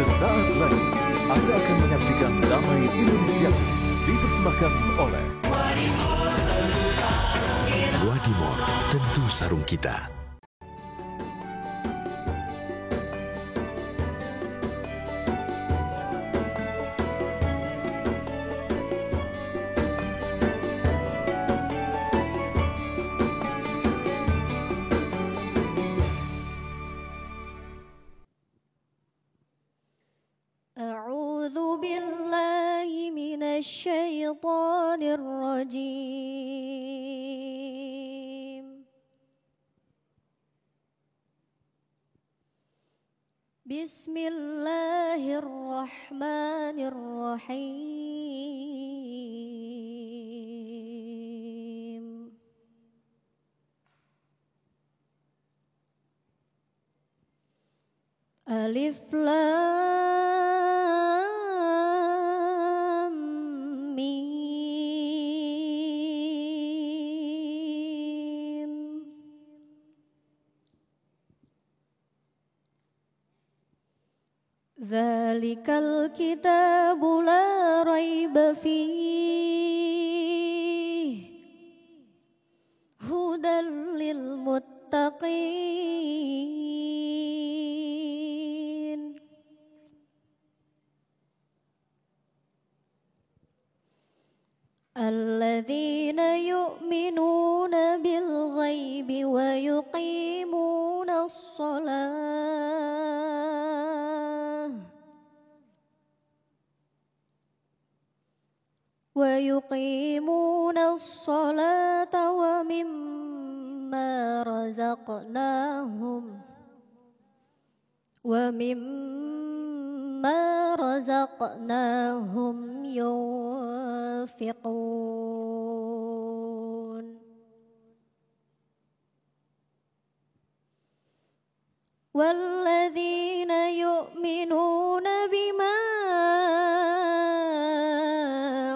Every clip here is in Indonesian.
Sesaat lagi Anda akan menyaksikan Damai Indonesia dipersembahkan oleh Wadimor, tentu sarung kita. الشيطان الرجيم بسم الله الرحمن الرحيم ألف لام ميم ذلك الكتاب لا ريب فيه هدى للمتقين الذين يؤمنون بالغيب ويقيمون الصلاة ومما رزقناهم ينفقون والذين يؤمنون بما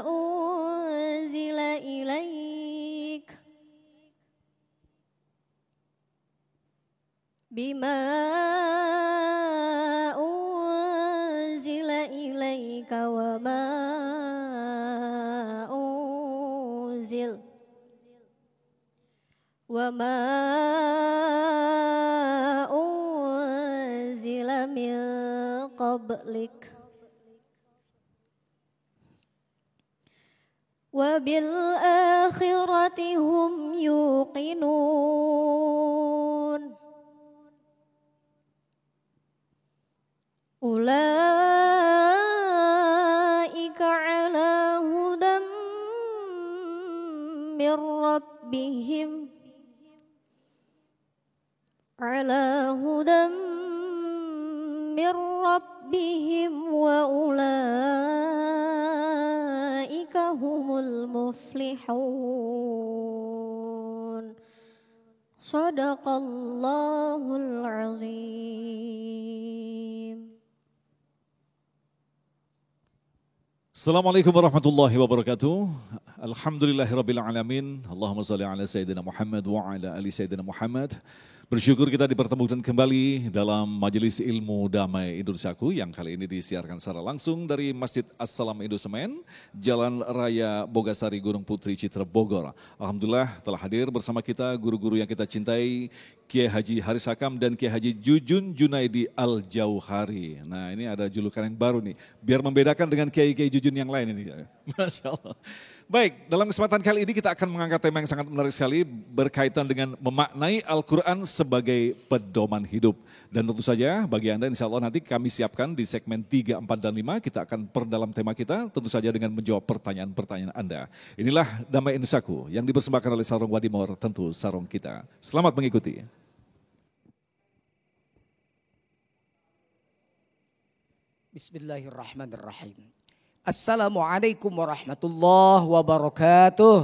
أنزل إليك وما أنزل من قبلك وبالآخرة هم يوقنون أولئك على هدى من ربهم وأولئك هم المفلحون صدق الله العظيم. Assalamualaikum warahmatullahi wabarakatuh. Alhamdulillahirabbil alamin. Allahumma shalli ala sayyidina Muhammad wa ala ali sayyidina Muhammad. Bersyukur kita dipertemukan kembali dalam Majelis Ilmu Damai Indonesiaku yang kali ini disiarkan secara langsung dari Masjid As-Salam Indosemen, Jalan Raya Bogasari, Gunung Putri, Citra, Bogor. Alhamdulillah telah hadir bersama kita guru-guru yang kita cintai, Kiai Haji Haris Hakam dan Kiai Haji Jujun Junaidi Al-Jauhari. Nah ini ada julukan yang baru nih, biar membedakan dengan Kiai-Kiai Jujun yang lain ini. Masya Allah. Baik, dalam kesempatan kali ini kita akan mengangkat tema yang sangat menarik sekali berkaitan dengan memaknai Al-Quran sebagai pedoman hidup. Dan tentu saja bagi Anda insya Allah nanti kami siapkan di segmen 3, 4, dan 5 kita akan perdalam tema kita tentu saja dengan menjawab pertanyaan-pertanyaan Anda. Inilah Damai Indonesiaku yang dipersembahkan oleh Sarung Wadimor, tentu sarung kita. Selamat mengikuti. Bismillahirrahmanirrahim. Assalamualaikum warahmatullahi wabarakatuh.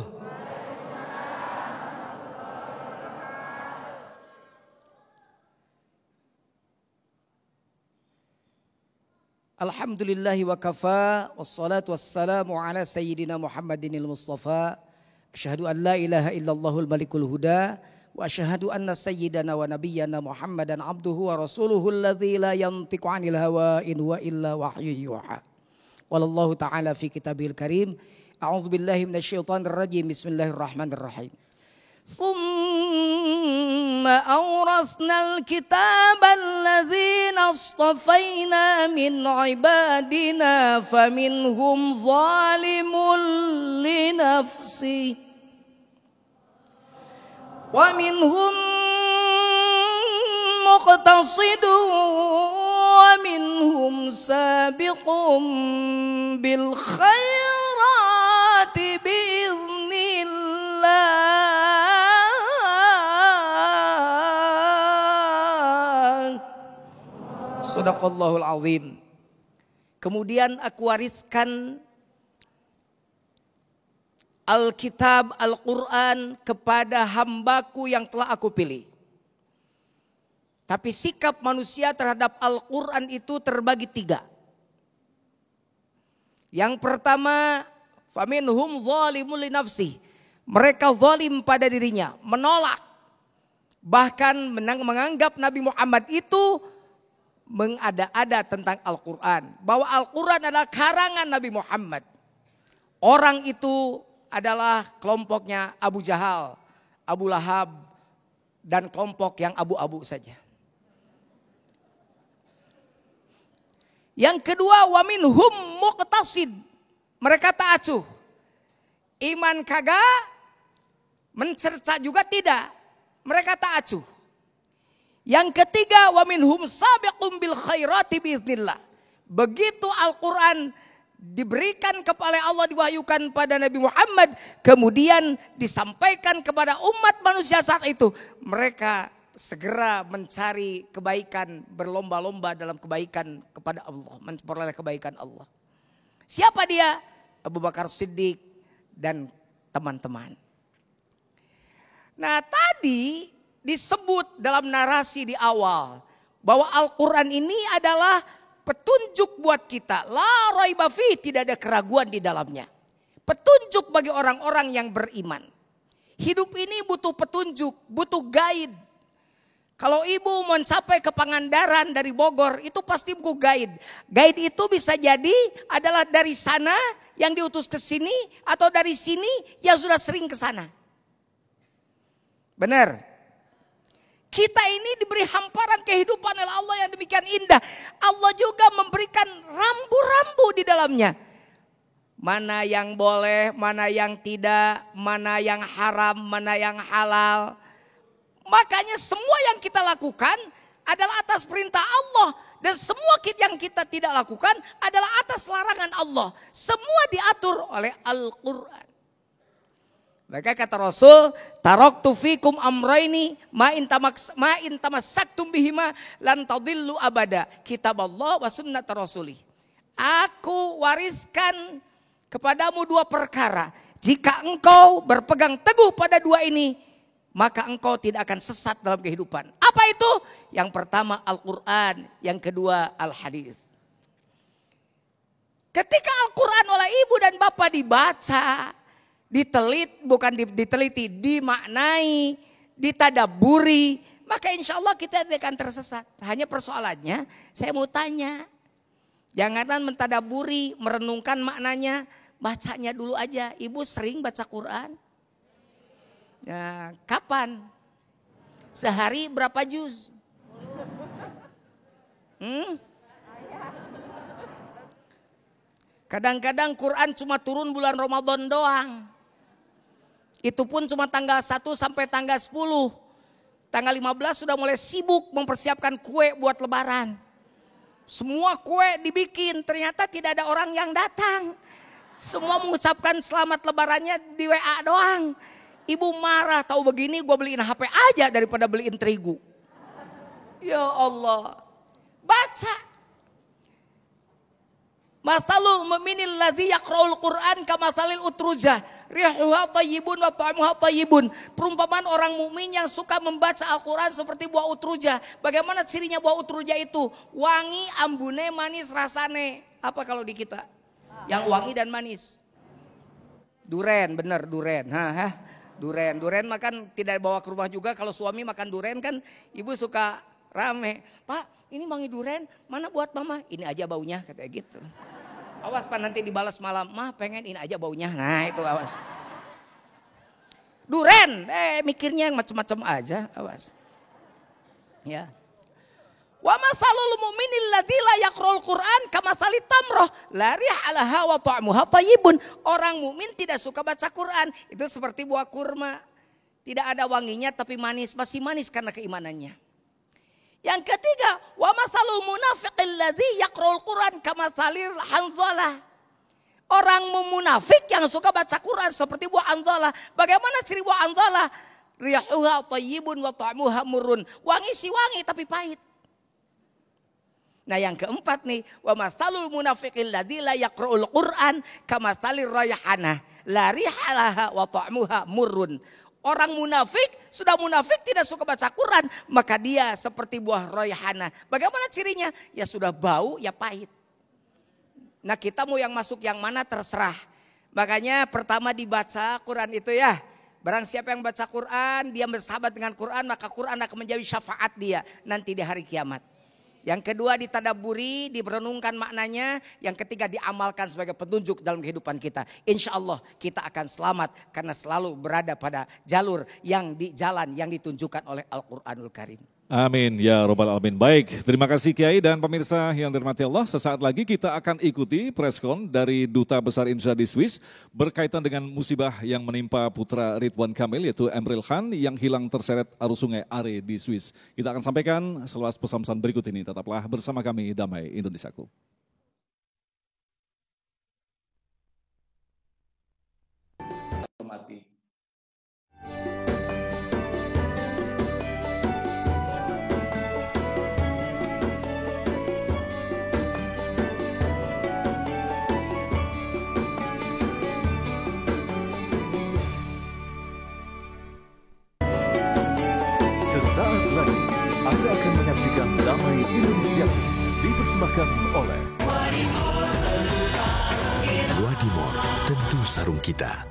Alhamdulillahi wa kafa, wassalatu wassalamu ala sayyidina Muhammadinil Mustafa. Asyhadu an la ilaha illallahul malikul huda, Wa asyhadu anna sayyidana wa nabiyyana Muhammadan abduhu wa rasuluhu alladzi la yantiqu 'anil hawa in huwa illa wahyu yuha. Wallahu ta'ala fi kitabil karim. A'udzu billahi minasyaitonir rajim. Bismillahirrahmanirrahim. Thumma awrathna al-kitaba alladhina astafaina min ibadina faminhum zalimun li nafsihi wa minhum muqtasidun wa minhum sabiqun bil khairati biiznillah. Shadaqallahul azim. Kemudian aku wariskan Alkitab, Al-Quran kepada hambaku yang telah aku pilih. Tapi sikap manusia terhadap Al-Quran itu terbagi 3. Yang pertama, faminhum zalimun li nafsi. Mereka zalim pada dirinya, menolak. Bahkan menganggap Nabi Muhammad itu mengada-ada tentang Al-Quran. Bahwa Al-Quran adalah karangan Nabi Muhammad. Orang itu adalah kelompoknya Abu Jahal, Abu Lahab, dan kelompok yang abu-abu saja. Yang kedua, wa minhum muqtasid. Mereka tak acuh. Iman kagak, mencerca juga tidak. Mereka tak acuh. Yang ketiga, wa minhum sabiqum bil khairati biiznillah. Begitu Al-Quran diberikan kepada Allah, diwahyukan pada Nabi Muhammad, kemudian disampaikan kepada umat manusia saat itu, mereka segera mencari kebaikan, berlomba-lomba dalam kebaikan kepada Allah, memperoleh kebaikan Allah. Siapa dia? Abu Bakar Siddiq dan teman-teman. Nah, tadi disebut dalam narasi di awal bahwa Al-Quran ini adalah petunjuk buat kita. La raiba fi, tidak ada keraguan di dalamnya. Petunjuk bagi orang-orang yang beriman. Hidup ini butuh petunjuk, butuh guide. Kalau ibu mencapai ke Pangandaran dari Bogor, itu pasti butuh guide. Guide itu bisa jadi adalah dari sana yang diutus ke sini, atau dari sini yang sudah sering ke sana. Benar? Kita ini diberi hamparan kehidupan oleh Allah yang demikian indah. Allah juga memberikan rambu-rambu di dalamnya. Mana yang boleh, mana yang tidak, mana yang haram, mana yang halal. Makanya semua yang kita lakukan adalah atas perintah Allah. Dan semua yang kita tidak lakukan adalah atas larangan Allah. Semua diatur oleh Al-Quran. Maka kata Rasul, taraktu fikum amraini ma in tamassaktum bihima lan tadillu abada. Kitab Allah wa sunnat Rasulih. Aku wariskan kepadamu 2 perkara. Jika engkau berpegang teguh pada 2 ini, maka engkau tidak akan sesat dalam kehidupan. Apa itu? Yang pertama Al-Quran, yang kedua Al-Hadis. Ketika Al-Quran oleh ibu dan bapak dibaca, diteliti, dimaknai, ditadaburi, maka insya Allah kita tidak akan tersesat. Hanya persoalannya, saya mau tanya, jangan mentadaburi, merenungkan maknanya, bacanya dulu aja. Ibu sering baca Quran? Nah, kapan? Sehari berapa juz? Kadang-kadang Quran cuma turun bulan Ramadan doang. Itu pun cuma tanggal 1 sampai tanggal 10. Tanggal 15 sudah mulai sibuk mempersiapkan kue buat lebaran. Semua kue dibikin, ternyata tidak ada orang yang datang. Semua mengucapkan selamat lebarannya di WA doang. Ibu marah, tahu begini gue beliin HP aja daripada beliin terigu. Ya Allah. Baca. Masalul mu'minil ladzi yaqra'ul Qur'an kamasalil utrujah. Rihuha thayyibun wa ta'amuha thayyibun. Perumpamaan orang mukmin yang suka membaca Al-Quran seperti buah utrujah. Bagaimana cirinya buah utrujah itu? Wangi, ambune, manis, rasane. Apa kalau di kita? Yang wangi dan manis. Duren, bener duren. Duren makan tidak bawa ke rumah juga. Kalau suami makan duren kan ibu suka rame. Pak, ini mangi duren, mana buat mama? Ini aja baunya, katanya gitu. Awas Pak, nanti dibalas malam, mah pengen ini aja baunya. Nah itu awas. Duren, mikirnya yang macam-macam aja, awas. Ya. Wa masalul mu'minil ladzi la yaqra'ul Qur'an kamasalit tamroh la riha 'alaha wa ta'muha thayyibun. Orang mukmin tidak suka baca Quran, itu seperti buah kurma. Tidak ada wanginya tapi manis, masih manis karena keimanannya. Yang ketiga, wa masalul munafiqil ladzi yaqra'ul Qur'an kamasalil hanzalah. Orang munafik yang suka baca Quran seperti buah hanzalah. Bagaimana ciri buah hanzalah? Rihuha thayyibun wa ta'muha murrun. Wangi sih wangi tapi pahit. Nah yang keempat nih, wa masalul munafiqil ladzi la yaqra'ul Qur'an kamasalir rayhanah la rihalaha wa ta'muha murrun. Orang munafik, sudah munafik tidak suka baca Quran, maka dia seperti buah rayhanah. Bagaimana cirinya? Ya sudah bau, ya pahit. Nah kita mau yang masuk yang mana terserah. Makanya pertama dibaca Quran itu ya. Barang siapa yang baca Quran, dia bersahabat dengan Quran, maka Quran akan menjadi syafaat dia nanti di hari kiamat. Yang kedua ditadaburi, direnungkan maknanya. Yang ketiga diamalkan sebagai petunjuk dalam kehidupan kita. Insya Allah kita akan selamat karena selalu berada pada jalur yang di jalan yang ditunjukkan oleh Al-Quranul Karim. Amin ya robbal alamin. Baik, terima kasih Kiai dan pemirsa yang dirahmati Allah. Sesaat lagi kita akan ikuti preskon dari Duta Besar Indonesia di Swiss berkaitan dengan musibah yang menimpa putra Ridwan Kamil yaitu Emril Khan yang hilang terseret arus sungai Are di Swiss. Kita akan sampaikan selepas pesan-pesan berikut ini. Tetaplah bersama kami Damai Indonesiaku. Sesaat lagi Anda akan menyaksikan Damai Indonesia dipersembahkan oleh Wadimor, tentu sarung kita.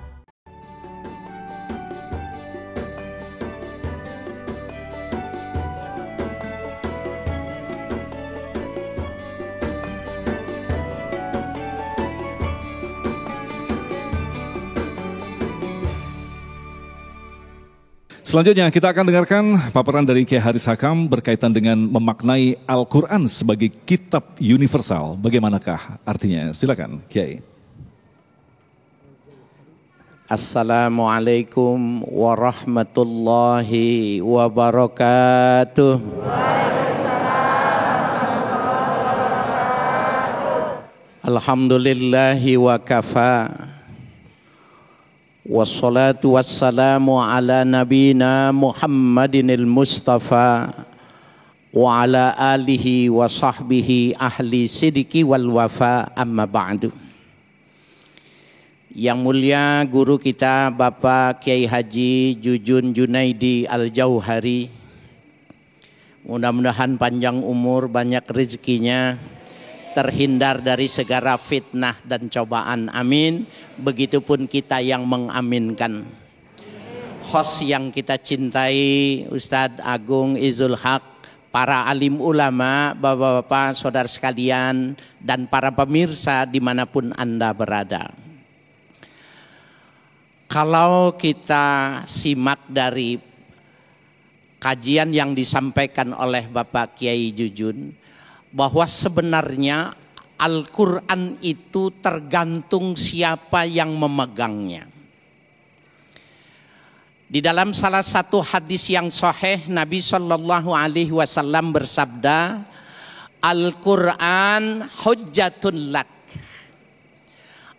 Selanjutnya kita akan dengarkan paparan dari Kiai Haris Hakam berkaitan dengan memaknai Al-Quran sebagai kitab universal. Bagaimanakah artinya? Silakan Kiai. Assalamualaikum warahmatullahi wabarakatuh. Alhamdulillahi wa kafa. Wassalatu wassalamu ala nabina Muhammadinil Mustafa wa ala alihi wa sahbihi ahli sidiki wal wafa amma ba'du. Yang mulia guru kita Bapak Kiai Haji Jujun Junaidi Al-Jauhari, mudah-mudahan panjang umur, banyak rezekinya, terhindar dari segala fitnah dan cobaan, amin. Begitupun kita yang mengaminkan. Host yang kita cintai, Ustadz Agung Izul Haq, para alim ulama, bapak-bapak, saudara sekalian, dan para pemirsa dimanapun Anda berada. Kalau kita simak dari kajian yang disampaikan oleh Bapak Kiai Jujun, bahwa sebenarnya Al-Quran itu tergantung siapa yang memegangnya. Di dalam salah satu hadis yang sahih, Nabi SAW bersabda, Al-Quran hujjatun lak.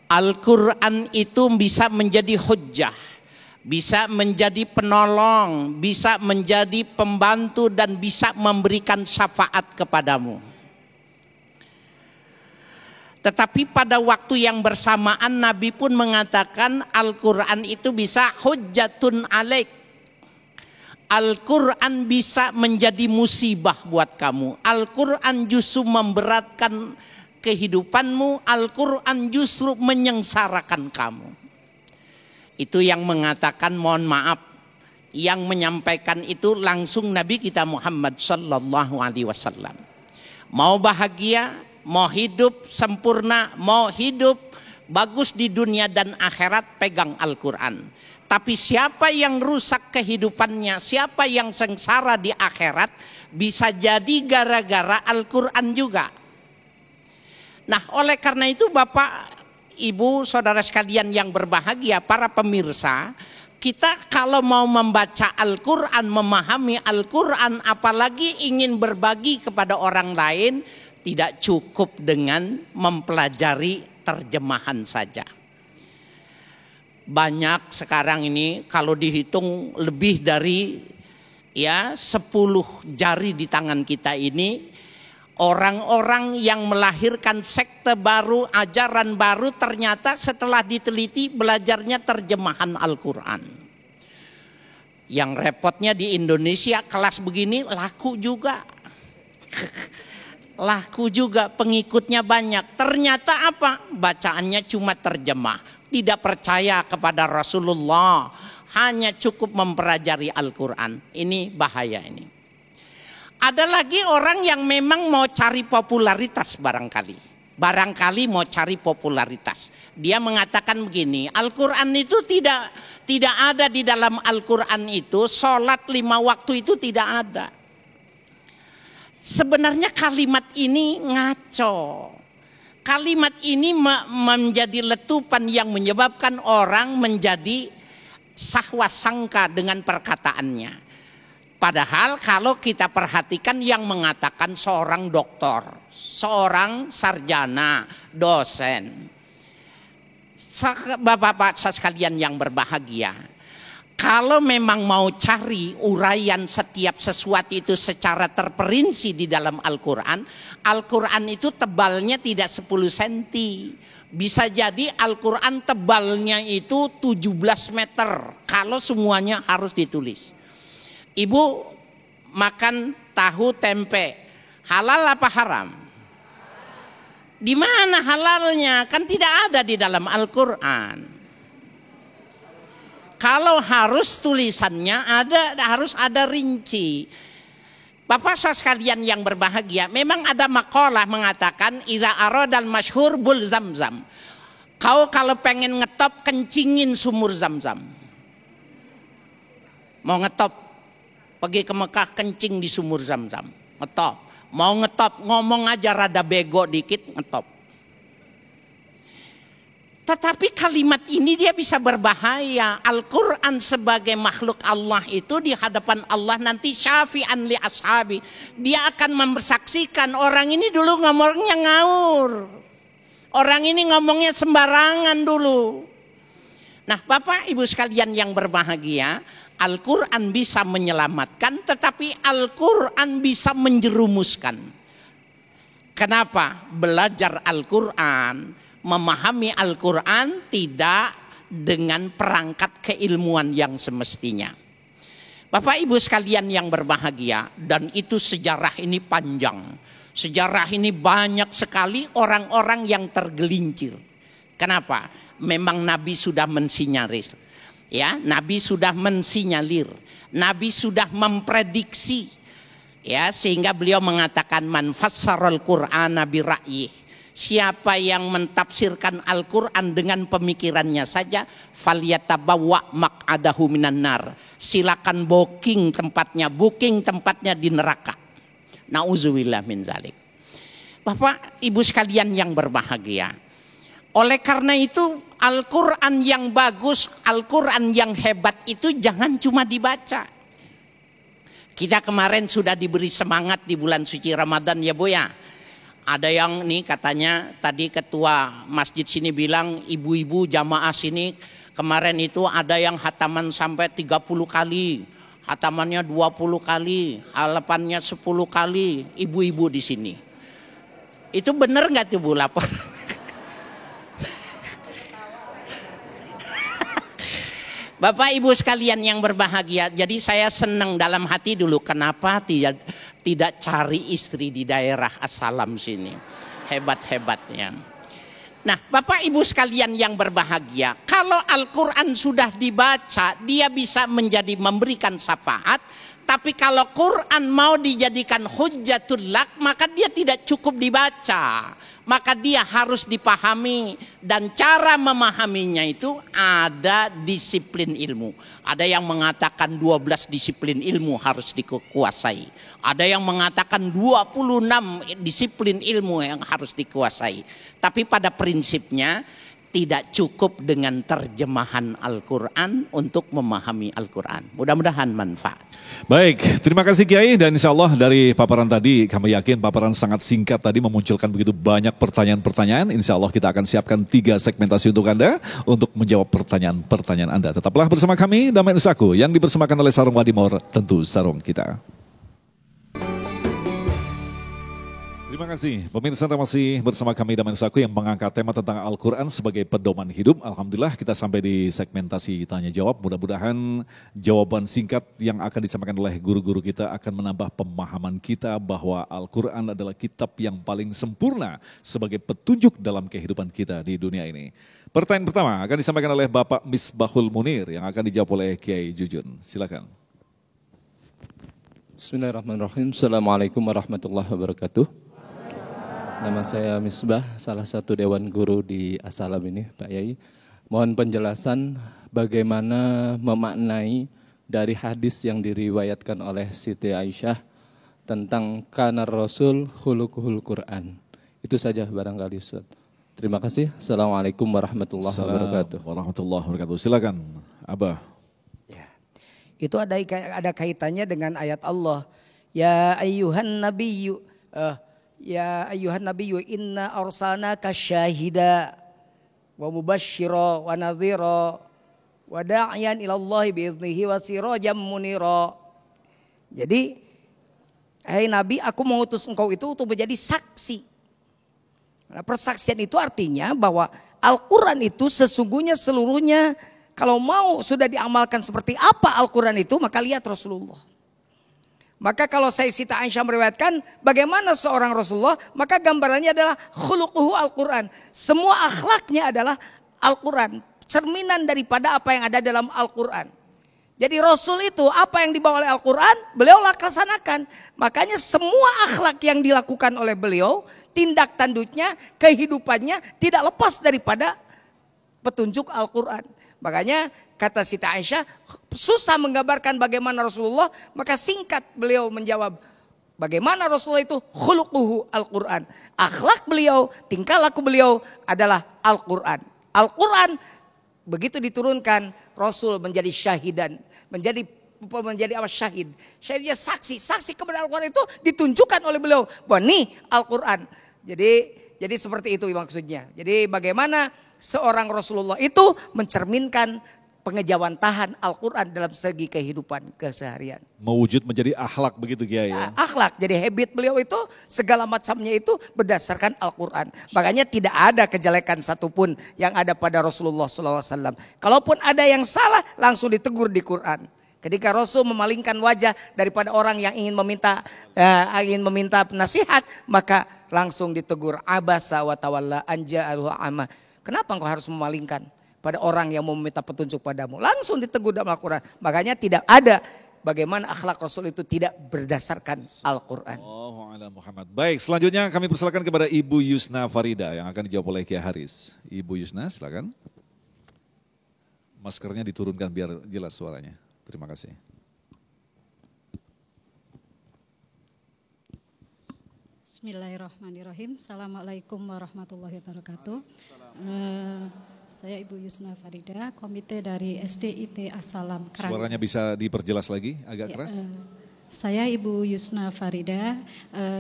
Al-Quran itu bisa menjadi hujjah, bisa menjadi penolong, bisa menjadi pembantu, dan bisa memberikan syafaat kepadamu. Tetapi pada waktu yang bersamaan Nabi pun mengatakan Al-Quran itu bisa hujjatun alaik. Al-Quran bisa menjadi musibah buat kamu. Al-Quran justru memberatkan kehidupanmu. Al-Quran justru menyengsarakan kamu. Itu yang mengatakan mohon maaf. Yang menyampaikan itu langsung Nabi kita Muhammad sallallahu alaihi wasallam. Mau bahagia, mau hidup sempurna, mau hidup bagus di dunia dan akhirat, pegang Al-Quran. Tapi siapa yang rusak kehidupannya, siapa yang sengsara di akhirat, bisa jadi gara-gara Al-Quran juga. Nah, oleh karena itu Bapak, Ibu, saudara sekalian yang berbahagia, para pemirsa, kita kalau mau membaca Al-Quran, memahami Al-Quran, apalagi ingin berbagi kepada orang lain, tidak cukup dengan mempelajari terjemahan saja. Banyak sekarang ini kalau dihitung lebih dari 10 jari di tangan kita ini, orang-orang yang melahirkan sekte baru, ajaran baru, ternyata setelah diteliti belajarnya terjemahan Al-Quran. Yang repotnya di Indonesia kelas begini laku juga. Laku juga, pengikutnya banyak. Ternyata apa? Bacaannya cuma terjemah. Tidak percaya kepada Rasulullah. Hanya cukup mempelajari Al-Quran. Ini bahaya ini. Ada lagi orang yang memang mau cari popularitas barangkali. Barangkali mau cari popularitas. Dia mengatakan begini, Al-Quran itu tidak ada di dalam Al-Quran itu, sholat 5 waktu itu tidak ada. Sebenarnya kalimat ini ngaco. Kalimat ini menjadi letupan yang menyebabkan orang menjadi sahwa sangka dengan perkataannya. Padahal kalau kita perhatikan yang mengatakan seorang doktor, seorang sarjana, dosen. Bapak-bapak sekalian yang berbahagia, kalau memang mau cari uraian setiap sesuatu itu secara terperinci di dalam Al-Quran, Al-Quran itu tebalnya tidak 10 cm. Bisa jadi Al-Quran tebalnya itu 17 meter kalau semuanya harus ditulis. Ibu makan tahu tempe, halal apa haram? Di mana halalnya? Kan tidak ada di dalam Al-Quran. Kalau harus tulisannya harus ada rinci. Bapak saudara sekalian yang berbahagia, memang ada makalah mengatakan idza aradal masyhur bul zamzam. Kau kalau pengen ngetop kencingin sumur Zam-Zam. Mau ngetop pergi ke Mekah kencing di sumur Zam-Zam, ngetop. Mau ngetop ngomong aja rada bego dikit ngetop. Tetapi kalimat ini dia bisa berbahaya. Al-Quran sebagai makhluk Allah itu di hadapan Allah nanti syafi'an li ashabi. Dia akan mempersaksikan orang ini dulu ngomongnya ngawur. Orang ini ngomongnya sembarangan dulu. Nah Bapak Ibu sekalian yang berbahagia, Al-Quran bisa menyelamatkan, tetapi Al-Quran bisa menjerumuskan. Kenapa? Belajar Al-Quran, memahami Al-Quran tidak dengan perangkat keilmuan yang semestinya. Bapak Ibu sekalian yang berbahagia, dan itu sejarah ini panjang. Sejarah ini banyak sekali orang-orang yang tergelincir. Kenapa? Memang Nabi sudah mensinyalir. Ya, Nabi sudah mensinyalir, Nabi sudah memprediksi, ya, sehingga beliau mengatakan man fassarul Qur'ana bi ra'yi. Siapa yang mentafsirkan Al-Quran dengan pemikirannya saja, falyatabawwa maq'adahu minan nar. Silakan booking tempatnya di neraka. Nauzubillah min zalik. Bapak Ibu sekalian yang berbahagia, oleh karena itu Al-Quran yang bagus, Al-Quran yang hebat itu jangan cuma dibaca. Kita kemarin sudah diberi semangat di bulan suci Ramadan ya Bu ya. Ada yang nih katanya tadi ketua masjid sini bilang ibu-ibu jamaah sini kemarin itu ada yang hataman sampai 30 kali. Hatamannya 20 kali, halapannya 10 kali, ibu-ibu di sini. Itu benar nggak tuh Bu lapor? Bapak Ibu sekalian yang berbahagia, jadi saya senang dalam hati dulu kenapa tidak cari istri di daerah Assalam sini. Hebat-hebatnya. Nah, Bapak Ibu sekalian yang berbahagia, kalau Al-Quran sudah dibaca, dia bisa memberikan syafaat. Tapi kalau Quran mau dijadikan hujjatul lak, maka dia tidak cukup dibaca. Maka dia harus dipahami, dan cara memahaminya itu ada disiplin ilmu. Ada yang mengatakan 12 disiplin ilmu harus dikuasai. Ada yang mengatakan 26 disiplin ilmu yang harus dikuasai. Tapi pada prinsipnya tidak cukup dengan terjemahan Al-Quran untuk memahami Al-Quran. Mudah-mudahan manfaat. Baik, terima kasih Kiai, dan insya Allah dari paparan tadi kami yakin paparan sangat singkat tadi memunculkan begitu banyak pertanyaan-pertanyaan. Insya Allah kita akan siapkan 3 segmentasi untuk Anda untuk menjawab pertanyaan-pertanyaan Anda. Tetaplah bersama kami Damai Nusaku yang dipersembahkan oleh Sarung Wadimor, tentu sarung kita. Terima kasih, pemirsa masih bersama kami Damai Nusaku yang mengangkat tema tentang Al-Quran sebagai pedoman hidup. Alhamdulillah kita sampai di segmentasi tanya jawab. Mudah-mudahan jawaban singkat yang akan disampaikan oleh guru-guru kita akan menambah pemahaman kita bahwa Al-Quran adalah kitab yang paling sempurna sebagai petunjuk dalam kehidupan kita di dunia ini. Pertanyaan pertama akan disampaikan oleh Bapak Misbahul Munir yang akan dijawab oleh Kiai Jujun. Silakan. Bismillahirrahmanirrahim. Assalamualaikum warahmatullahi wabarakatuh. Nama saya Misbah, salah satu dewan guru di Asalam ini, Pak Yai. Mohon penjelasan bagaimana memaknai dari hadis yang diriwayatkan oleh Siti Aisyah tentang kanar Rasul khuluquhul Quran. Itu saja barangkali Ustaz. Terima kasih. Assalamualaikum warahmatullahi wabarakatuh. Warahmatullahi wabarakatuh. Silakan, Abah. Ya. Itu ada kaitannya dengan ayat Allah. Ya ayyuhan nabiyyu Ya ayyuhan nabiyyu inna arsalnaka syahida wa mubashshira wa nadhira wa da'iyan ila Allah biiznihi wa sirajan munira. Jadi, hai Nabi, aku mengutus engkau itu untuk menjadi saksi. Nah, persaksian itu artinya bahwa Al-Quran itu sesungguhnya seluruhnya kalau mau sudah diamalkan seperti apa Al-Quran itu, maka lihat Rasulullah. Maka kalau Siti Aisyah meriwayatkan bagaimana seorang Rasulullah, maka gambarannya adalah khuluquhu Al-Quran. Semua akhlaknya adalah Al-Quran. Cerminan daripada apa yang ada dalam Al-Quran. Jadi Rasul itu apa yang dibawa oleh Al-Quran, beliau laksanakan. Makanya semua akhlak yang dilakukan oleh beliau, tindak tanduknya, kehidupannya tidak lepas daripada petunjuk Al-Quran. Makanya kata Siti Aisyah, susah menggambarkan bagaimana Rasulullah, maka singkat beliau menjawab, bagaimana Rasulullah itu khuluquhu Al-Quran. Akhlak beliau, tingkah laku beliau adalah Al-Quran. Al-Quran begitu diturunkan, Rasul menjadi syahidan, menjadi apa, syahid. Syahidnya saksi kepada Al-Quran itu ditunjukkan oleh beliau bahwa nih Al-Quran. Jadi seperti itu maksudnya. Jadi bagaimana seorang Rasulullah itu mencerminkan pengejawantahan Al-Quran dalam segi kehidupan keseharian. Mewujud menjadi akhlak begitu Kiai ya? Akhlak, jadi habit beliau itu segala macamnya itu berdasarkan Al-Quran. Makanya tidak ada kejelekan satupun yang ada pada Rasulullah SAW. Kalaupun ada yang salah langsung ditegur di Quran. Ketika Rasul memalingkan wajah daripada orang yang ingin meminta nasihat, maka langsung ditegur, abasa wa tawalla anja'aluhu amma. Kenapa engkau harus memalingkan pada orang yang mau meminta petunjuk padamu? Langsung ditegur dalam Al-Quran. Makanya tidak ada bagaimana akhlak Rasul itu tidak berdasarkan Al-Quran. Muhammad. Baik, selanjutnya kami persilakan kepada Ibu Yusna Farida yang akan dijawab oleh Kiai Haris. Ibu Yusna, silakan. Maskernya diturunkan biar jelas suaranya. Terima kasih. Bismillahirrahmanirrahim. Assalamualaikum warahmatullahi wabarakatuh. Saya Ibu Yusna Farida, komite dari SDIT Asalam Kerangan. Suaranya bisa diperjelas lagi, agak keras. Saya Ibu Yusna Farida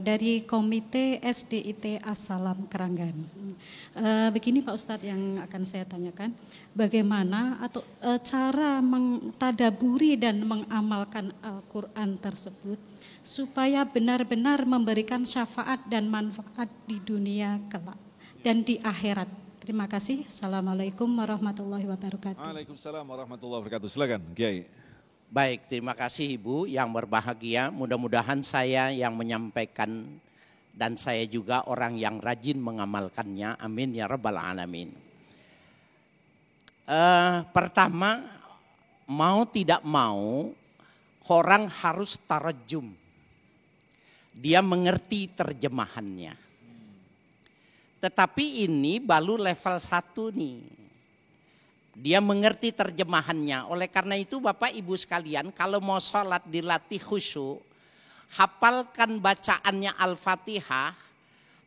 dari komite SDIT Asalam Keranggan. Begini Pak Ustadz yang akan saya tanyakan, bagaimana atau cara mentadaburi dan mengamalkan Al-Quran tersebut supaya benar-benar memberikan syafaat dan manfaat di dunia kelak dan di akhirat. Terima kasih. Assalamualaikum warahmatullahi wabarakatuh. Waalaikumsalam warahmatullahi wabarakatuh. Silakan Kiai. Baik, terima kasih Ibu yang berbahagia. Mudah-mudahan saya yang menyampaikan Dan saya juga orang yang rajin mengamalkannya. Amin ya rabbal alamin. Pertama, mau tidak mau orang harus tarajum. Dia mengerti terjemahannya. Tetapi ini baru level 1 nih. Dia mengerti terjemahannya. Oleh karena itu Bapak Ibu sekalian, kalau mau sholat dilatih khusyuk, hafalkan bacaannya Al-Fatihah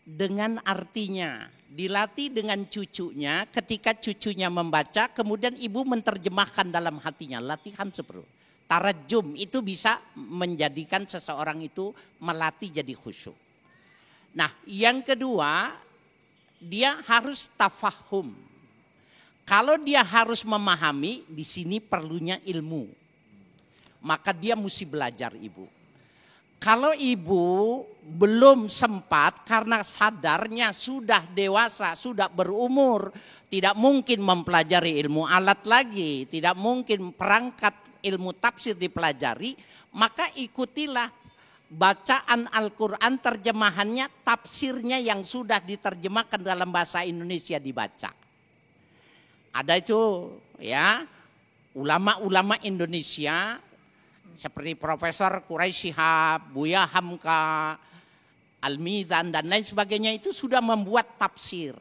dengan artinya. Dilatih dengan cucunya, ketika cucunya membaca, kemudian ibu menerjemahkan dalam hatinya. Latihan seperti itu. Tarajum itu bisa menjadikan seseorang itu melatih jadi khusyuk. Nah, yang kedua, dia harus tafahum. Kalau dia harus memahami, di sini perlunya ilmu. Maka dia mesti belajar ibu. Kalau ibu belum sempat karena sadarnya sudah dewasa, sudah berumur, tidak mungkin mempelajari ilmu alat lagi, tidak mungkin perangkat ilmu tafsir dipelajari, maka ikutilah bacaan Al-Quran, terjemahannya, tafsirnya yang sudah diterjemahkan dalam bahasa Indonesia dibaca. Ada itu ya, ulama-ulama Indonesia seperti Profesor Quraisy Shihab, Buya Hamka, Al-Mizan dan lain sebagainya itu sudah membuat tafsir.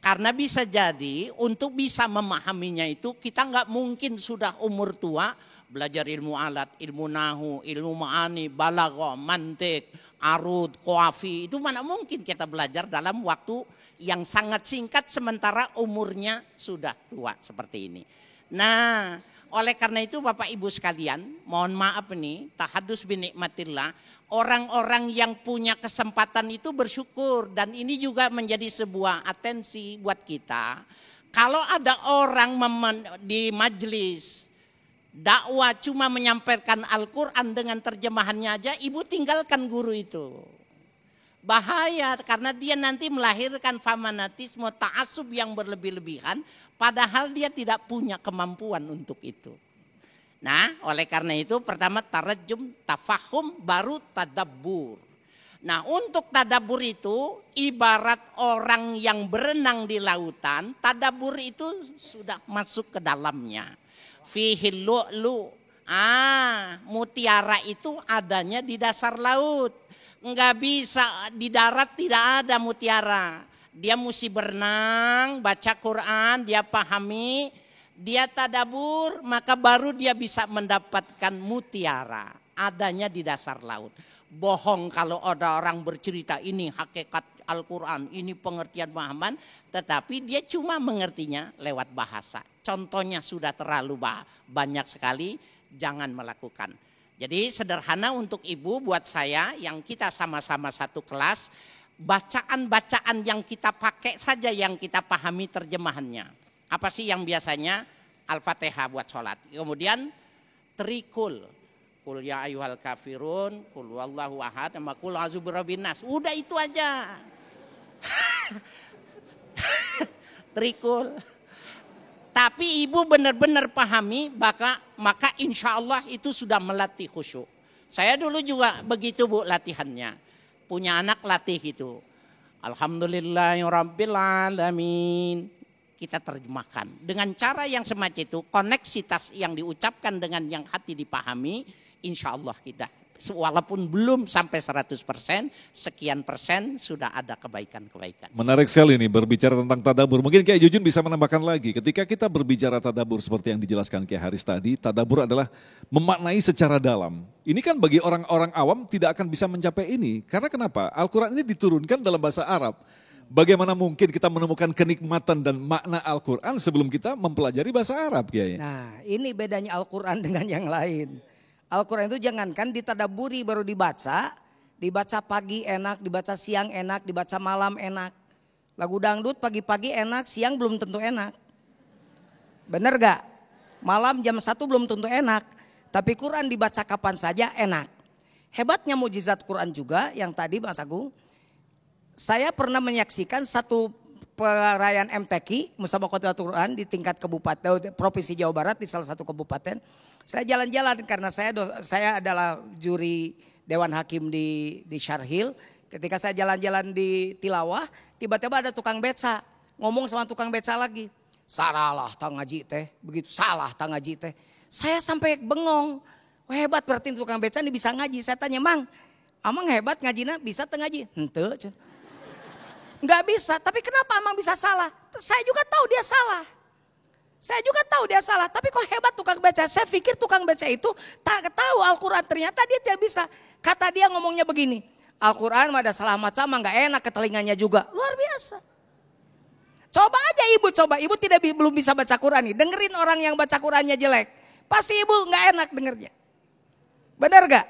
Karena bisa jadi untuk bisa memahaminya itu kita nggak mungkin sudah umur tua belajar ilmu alat, ilmu nahu, ilmu ma'ani, balaghah, mantik, arud, qawafi, itu mana mungkin kita belajar dalam waktu yang sangat singkat sementara umurnya sudah tua seperti ini. Nah, oleh karena itu Bapak Ibu sekalian, mohon maaf nih, tahadus binikmatillah, orang-orang yang punya kesempatan itu bersyukur dan ini juga menjadi sebuah atensi buat kita. Kalau ada orang di majelis dakwah cuma menyampaikan Al-Quran dengan terjemahannya aja, ibu tinggalkan guru itu. Bahaya karena dia nanti melahirkan fanatisme, ta'assub yang berlebih-lebihan, padahal dia tidak punya kemampuan untuk itu. Nah, oleh karena itu pertama tarajum, tafahum, baru tadabbur. Nah, untuk tadabbur itu ibarat orang yang berenang di lautan, tadabbur itu sudah masuk ke dalamnya. Fihi lu'lu. Mutiara itu adanya di dasar laut. Enggak bisa di darat, tidak ada mutiara. Dia mesti berenang, baca Quran, dia pahami, dia tadabur, maka baru dia bisa mendapatkan mutiara. Adanya di dasar laut. Bohong kalau ada orang bercerita ini hakikat Al-Quran, ini pengertian Muhammad, tetapi dia cuma mengertinya lewat bahasa. Contohnya sudah terlalu banyak sekali, jangan melakukan. Jadi sederhana untuk ibu, buat saya yang kita sama-sama satu kelas, bacaan-bacaan yang kita pakai saja yang kita pahami terjemahannya. Apa sih yang biasanya? Al-Fatihah buat sholat. Kemudian trikul. Kul ya ayyuhal kafirun, kul wallahu ahad, sama kul a'udzu birabbin nas. Udah itu aja. Trikul. Tapi ibu benar-benar pahami, maka insya Allah itu sudah melatih khusyuk. Saya dulu juga begitu bu latihannya. Punya anak latih gitu. Alhamdulillahirabbil alamin. Kita terjemahkan. Dengan cara yang semacam itu, koneksitas yang diucapkan dengan yang hati dipahami, insya Allah kita. Walaupun belum sampai 100%, sekian persen sudah ada kebaikan-kebaikan. Menarik sekali nih berbicara tentang tadabur. Mungkin Kiai Jujun bisa menambahkan lagi. Ketika kita berbicara tadabur seperti yang dijelaskan Kiai Haris tadi, tadabur adalah memaknai secara dalam. Ini kan bagi orang-orang awam tidak akan bisa mencapai ini. Karena kenapa? Al-Quran ini diturunkan dalam bahasa Arab. Bagaimana mungkin kita menemukan kenikmatan dan makna Al-Quran sebelum kita mempelajari bahasa Arab, Kiai? Nah, ini bedanya Al-Quran dengan yang lain. Al-Quran itu jangankan ditadaburi baru dibaca pagi enak, dibaca siang enak, dibaca malam enak. Lagu dangdut pagi-pagi enak, siang belum tentu enak. Bener gak? Malam jam 1 belum tentu enak, tapi Quran dibaca kapan saja enak. Hebatnya mujizat Quran juga yang tadi Mas Agung, saya pernah menyaksikan satu perayaan MTQ, Musabaqatul Quran di tingkat kabupaten, provinsi Jawa Barat di salah satu kabupaten. Saya jalan-jalan karena saya adalah juri Dewan Hakim di Syarhil. Ketika saya jalan-jalan di Tilawah, tiba-tiba ada tukang beca. Ngomong sama tukang beca lagi. Salah tang ngaji teh, begitu salah tang ngaji teh. Saya sampai bengong. Wah, hebat berarti tukang beca ini bisa ngaji. Saya tanya, Mang, Amang hebat ngajina bisa teng ngaji? Henteu. Enggak bisa, tapi kenapa Amang bisa salah? Saya juga tahu dia salah. Saya juga tahu dia salah, tapi kok hebat tukang beca. Saya pikir tukang beca itu tak tahu Al-Quran, ternyata dia tidak bisa. Kata dia ngomongnya begini, Al-Quran ada salah macam, nggak enak ke telinganya juga. Luar biasa. Coba aja ibu belum bisa baca Quran nih. Dengerin orang yang baca Qurannya jelek. Pasti ibu nggak enak dengernya. Benar gak?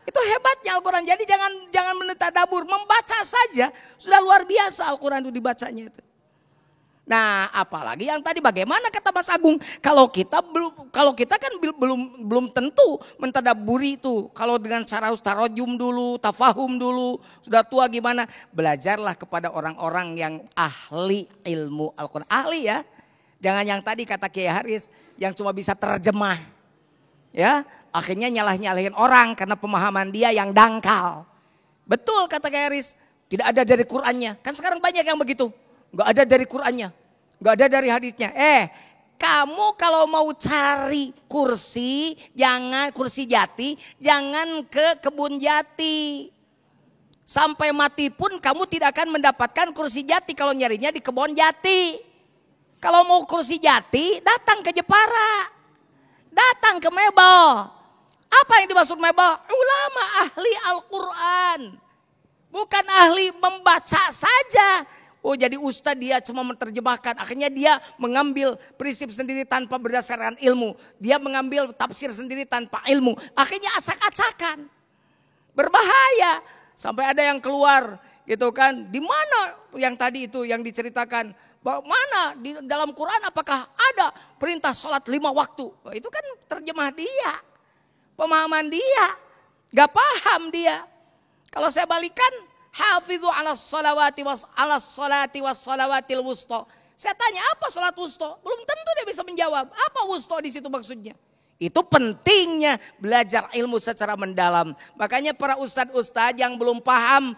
Itu hebatnya Al-Quran. Jadi jangan menetadabur, membaca saja sudah luar biasa Al-Quran itu dibacanya itu. Nah, apalagi yang tadi bagaimana kata Mas Agung, kalau kita kan belum tentu mentadaburi itu. Kalau dengan cara tarojum dulu, tafahum dulu, sudah tua gimana? Belajarlah kepada orang-orang yang ahli ilmu Al-Quran. Ahli ya. Jangan yang tadi kata Kiai Haris yang cuma bisa terjemah. Ya, akhirnya nyalahin orang karena pemahaman dia yang dangkal. Betul kata Kiai Haris, tidak ada dari Qur'annya. Kan sekarang banyak yang begitu. Gak ada dari Qur'annya, gak ada dari haditsnya. Kamu kalau mau cari kursi, jangan kursi jati, jangan ke kebun jati. Sampai mati pun kamu tidak akan mendapatkan kursi jati kalau nyarinya di kebun jati. Kalau mau kursi jati, datang ke Jepara, datang ke Mebel. Apa yang dimaksud Mebel? Ulama ahli Al-Quran, bukan ahli membaca saja. Oh, jadi ustadz dia cuma menerjemahkan. Akhirnya dia mengambil prinsip sendiri tanpa berdasarkan ilmu. Dia mengambil tafsir sendiri tanpa ilmu. Akhirnya acak-acakan. Berbahaya. Sampai ada yang keluar gitu kan. Di mana yang tadi itu yang diceritakan. Mana di dalam Quran apakah ada perintah sholat 5 waktu. Itu kan terjemah dia. Pemahaman dia. Gak paham dia. Kalau saya balikan. Hafidhu ala salawati was salawatil wusta. Saya tanya apa salat wusta? Belum tentu dia bisa menjawab. Apa wusta di situ maksudnya? Itu pentingnya belajar ilmu secara mendalam. Makanya para ustadz-ustadz yang belum paham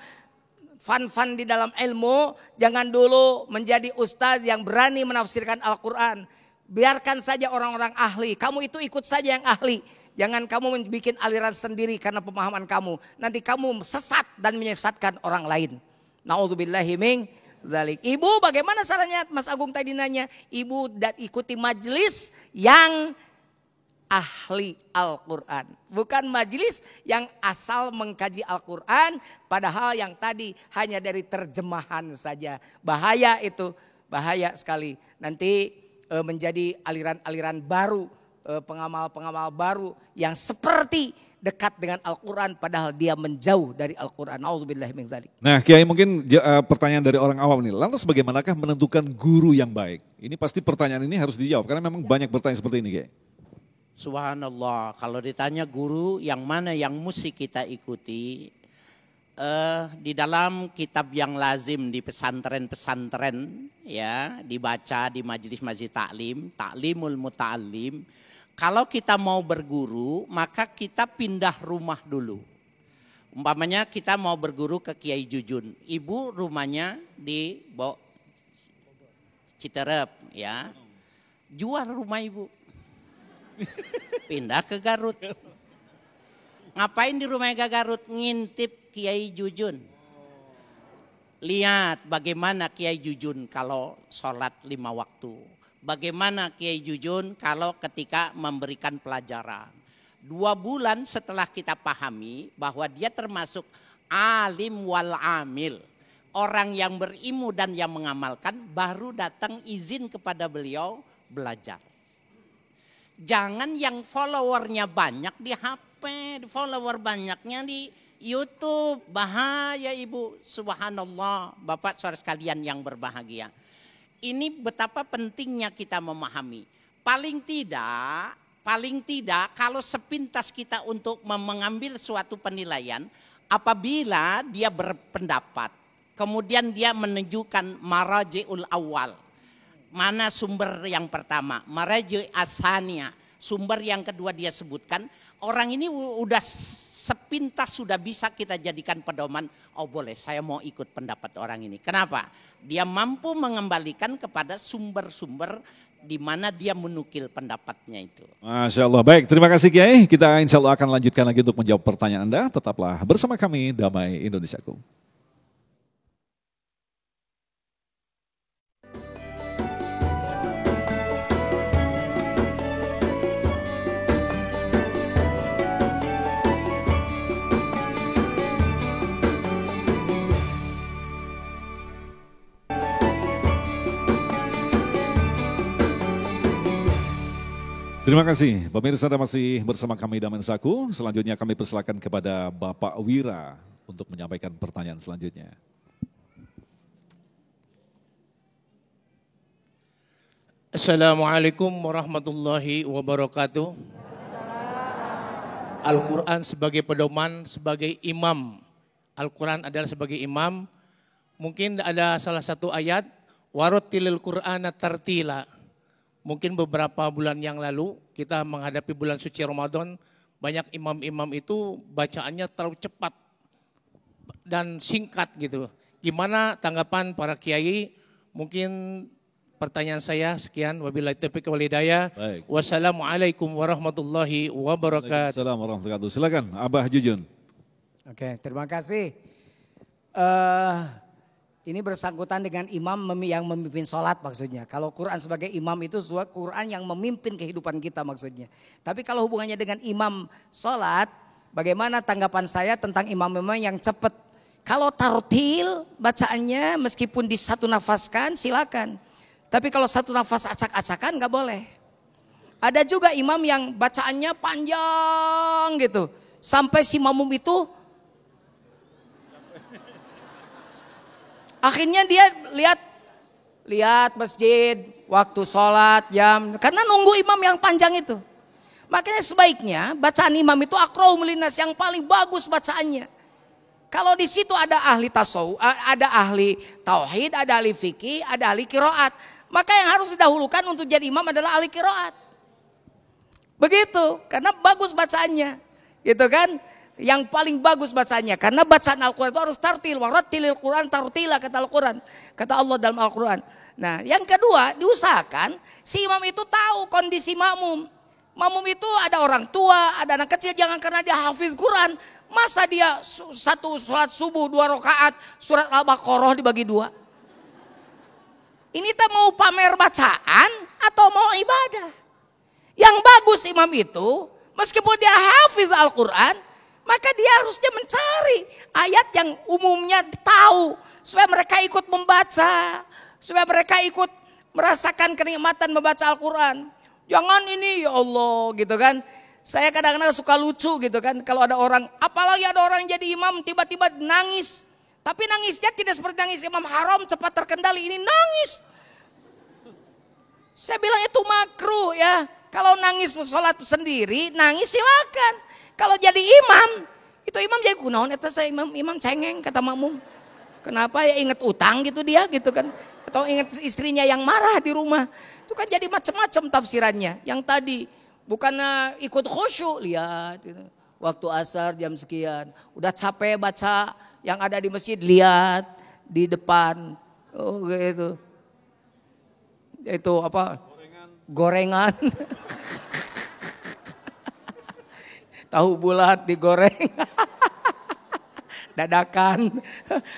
fan di dalam ilmu, jangan dulu menjadi ustadz yang berani menafsirkan Al-Quran. Biarkan saja orang-orang ahli. Kamu itu ikut saja yang ahli. Jangan kamu bikin aliran sendiri karena pemahaman kamu. Nanti kamu sesat dan menyesatkan orang lain. Na'udzubillahi min dzalik. Ibu bagaimana caranya? Mas Agung tadi nanya. Ibu dan ikuti majelis yang ahli Al-Quran. Bukan majelis yang asal mengkaji Al-Quran. Padahal yang tadi hanya dari terjemahan saja. Bahaya itu. Bahaya sekali. Nanti menjadi aliran-aliran baru. Pengamal-pengamal baru yang seperti dekat dengan Al-Quran padahal dia menjauh dari Al-Quran. Auzubillahi min dzalik. Nah, Kiai mungkin pertanyaan dari orang awam nih. Lantas bagaimanakah menentukan guru yang baik? Ini pasti pertanyaan ini harus dijawab karena memang banyak bertanya seperti ini, Kiai. Subhanallah, kalau ditanya guru yang mana yang mesti kita ikuti, di dalam kitab yang lazim di pesantren-pesantren ya, dibaca di majelis-majelis taklimul muta'allim. Kalau kita mau berguru, maka kita pindah rumah dulu. Umpamanya kita mau berguru ke Kiai Jujun. Ibu rumahnya di Citerep ya. Jual rumah ibu. Pindah ke Garut. Ngapain di rumahnya Garut? Ngintip Kiai Jujun. Lihat bagaimana Kiai Jujun kalau sholat 5 waktu. Bagaimana Kiai Jujun kalau ketika memberikan pelajaran. 2 bulan setelah kita pahami bahwa dia termasuk alim wal amil. Orang yang berilmu dan yang mengamalkan, baru datang izin kepada beliau belajar. Jangan yang followernya banyak di HP, follower banyaknya di YouTube. Bahaya ibu, subhanallah. Bapak saudara sekalian yang berbahagia. Ini betapa pentingnya kita memahami. Paling tidak kalau sepintas kita untuk mengambil suatu penilaian, apabila dia berpendapat, kemudian dia menunjukkan maraji'ul awal. Mana sumber yang pertama? Maraji' asania. Sumber yang kedua dia sebutkan, orang ini udah sepintas sudah bisa kita jadikan pedoman. Oh boleh, saya mau ikut pendapat orang ini. Kenapa? Dia mampu mengembalikan kepada sumber-sumber di mana dia menukil pendapatnya itu. Masya Allah. Baik, terima kasih Kiai. Kita insya Allah akan lanjutkan lagi untuk menjawab pertanyaan Anda. Tetaplah bersama kami, Damai Indonesiaku. Terima kasih, pemirsa Anda masih bersama kami Damai Indonesiaku. Selanjutnya kami persilakan kepada Bapak Wira untuk menyampaikan pertanyaan selanjutnya. Assalamualaikum warahmatullahi wabarakatuh. Al-Quran sebagai pedoman, sebagai imam. Al-Quran adalah sebagai imam. Mungkin ada salah satu ayat, warattilil Qur'ana tartila. Mungkin beberapa bulan yang lalu kita menghadapi bulan suci Ramadan, banyak imam-imam itu bacaannya terlalu cepat dan singkat gitu. Gimana tanggapan para kiai? Mungkin pertanyaan saya sekian. Wabillahi taufiq wal hidayah. Wassalamualaikum warahmatullahi wabarakatuh. Waalaikumsalam warahmatullahi wabarakatuh. Silakan Abah Jujun. Oke, terima kasih. Ini bersangkutan dengan imam yang memimpin sholat maksudnya. Kalau Quran sebagai imam itu Quran yang memimpin kehidupan kita maksudnya. Tapi kalau hubungannya dengan imam sholat, bagaimana tanggapan saya tentang imam-imam yang cepat? Kalau tartil bacaannya meskipun di satu nafaskan silakan. Tapi kalau satu nafas acak-acakan nggak boleh. Ada juga imam yang bacaannya panjang gitu. Sampai si makmum itu akhirnya dia lihat masjid, waktu sholat, jam. Karena nunggu imam yang panjang itu. Makanya sebaiknya bacaan imam itu aqra'u linas, yang paling bagus bacaannya. Kalau di situ ada ahli tasawuf, ada ahli tauhid, ada ahli fikih, ada ahli qiraat. Maka yang harus didahulukan untuk jadi imam adalah ahli qiraat. Begitu, karena bagus bacaannya. Gitu kan? Yang paling bagus bacanya, karena bacaan Al-Quran itu harus tartil, warattilil Quran tartila, kata Al-Quran, kata Allah dalam Al-Quran. Nah yang kedua, diusahakan si imam itu tahu kondisi makmum. Makmum itu ada orang tua, ada anak kecil, jangan karena dia hafiz Quran, masa dia satu sholat subuh 2 rakaat surat Al-Baqarah dibagi 2. Ini tak mau pamer bacaan atau mau ibadah? Yang bagus imam itu, meskipun dia hafiz Al-Quran, maka dia harusnya mencari ayat yang umumnya tahu. Supaya mereka ikut membaca. Supaya mereka ikut merasakan kenikmatan membaca Al-Quran. Jangan ini ya Allah gitu kan. Saya kadang-kadang suka lucu gitu kan. Kalau ada orang, apalagi ada orang jadi imam tiba-tiba nangis. Tapi nangisnya tidak seperti nangis imam haram cepat terkendali. Ini nangis. Saya bilang itu makruh ya. Kalau nangis sholat sendiri, nangis silakan. Kalau jadi imam, itu imam jadi kunaon, itu saya imam cengeng kata makmum. Kenapa ya, inget utang gitu dia gitu kan. Atau inget istrinya yang marah di rumah. Itu kan jadi macam-macam tafsirannya. Yang tadi bukan ikut khusyuk, lihat gitu. Waktu asar jam sekian. Udah capek baca yang ada di masjid, lihat di depan. Oh gitu. Itu apa? Gorengan. Tahu bulat digoreng, dadakan,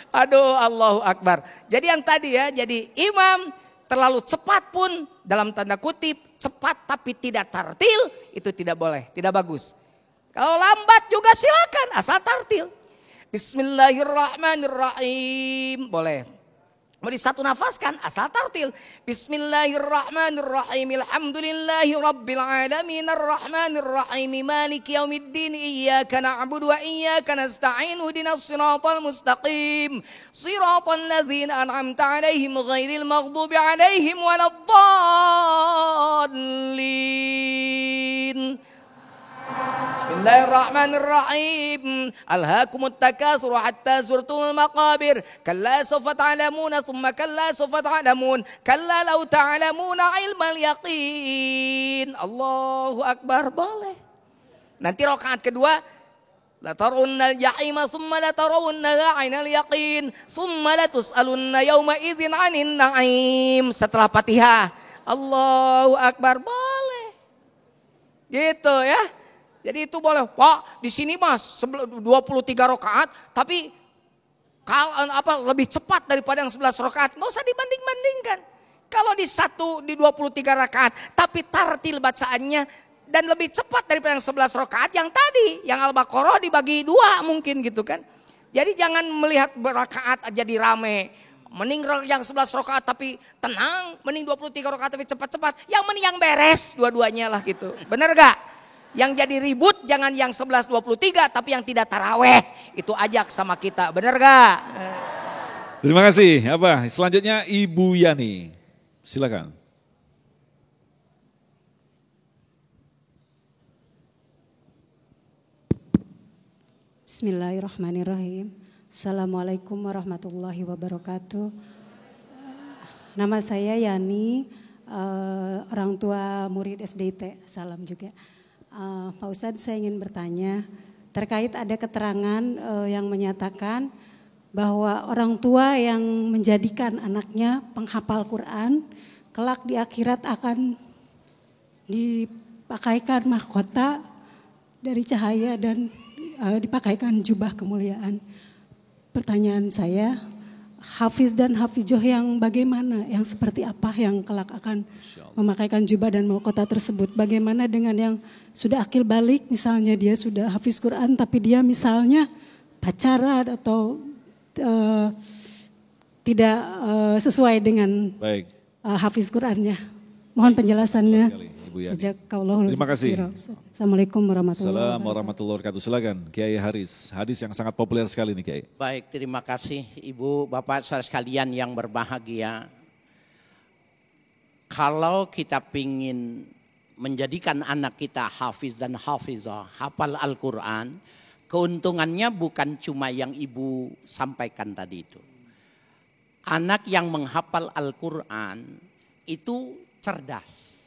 aduh Allahu Akbar. Jadi yang tadi ya, jadi imam terlalu cepat pun dalam tanda kutip, cepat tapi tidak tartil, itu tidak boleh, tidak bagus. Kalau lambat juga silakan, asal tartil. Bismillahirrahmanirrahim, boleh. Mau di satu nafas kan asal tartil. Bismillahirrahmanirrahim. Alhamdulillahi rabbil alamin arrahmanir rahim maliki yaumiddin iyyaka na'budu wa iyyaka nasta'in ihdinas siratal mustaqim siratal ladzina an'amta 'alaihim ghairil maghdubi 'alaihim waladdallin. Bismillahirrahmanirrahim. Alhaakumut takatsur hatta zurtumul maqabir. Kalla sawfa ta'lamuna thumma kalla sawfa ta'lamun. Kalla law ta'lamuna ilmal yaqin. Allahu Akbar, boleh. Nanti rakaat kedua La tarawunnal jahima summa la tarawunnaha 'ainal yaqin summa la tus'alunna yauma idzin 'anin na'im. Setelah Fatihah, Allahu Akbar boleh. Gitu ya. Jadi itu boleh. Pak, di sini Mas 23 rakaat tapi lebih cepat daripada yang 11 rakaat. Enggak usah dibanding-bandingkan. Kalau di 23 rakaat tapi tartil bacaannya dan lebih cepat daripada yang 11 rakaat yang tadi, yang Al-Baqarah dibagi 2 mungkin gitu kan. Jadi jangan melihat berakaat jadi rame. Mending yang 11 rakaat tapi tenang, mending 23 rakaat tapi cepat-cepat. Yang mending yang beres dua-duanya lah gitu. Bener gak? Yang jadi ribut jangan yang 11-23 tapi yang tidak taraweh. Itu ajak sama kita, bener gak? Terima kasih. Apa? Selanjutnya Ibu Yani. Silakan. Bismillahirrahmanirrahim. Assalamualaikum warahmatullahi wabarakatuh. Nama saya Yani, orang tua murid SDIT. Salam juga. Pak Ustadz, saya ingin bertanya terkait ada keterangan yang menyatakan bahwa orang tua yang menjadikan anaknya penghafal Quran kelak di akhirat akan dipakaikan mahkota dari cahaya dan dipakaikan jubah kemuliaan. Pertanyaan saya, hafiz dan hafizoh yang bagaimana, yang seperti apa yang kelak akan memakaikan jubah dan mahkota tersebut? Bagaimana dengan yang sudah akil balik, misalnya dia sudah hafiz Quran tapi dia misalnya pacaran atau tidak sesuai dengan hafiz Qurannya. Mohon penjelasannya. Terima kasih. Assalamualaikum warahmatullahi wabarakatuh. Silakan Kiai Haris. Hadis yang sangat populer sekali nih Kiai. Baik, terima kasih Ibu, Bapak, saudara sekalian yang berbahagia. Kalau kita ingin menjadikan anak kita hafiz dan hafizah, hafal Al-Quran, keuntungannya bukan cuma yang Ibu sampaikan tadi itu. Anak yang menghafal Al-Quran itu cerdas.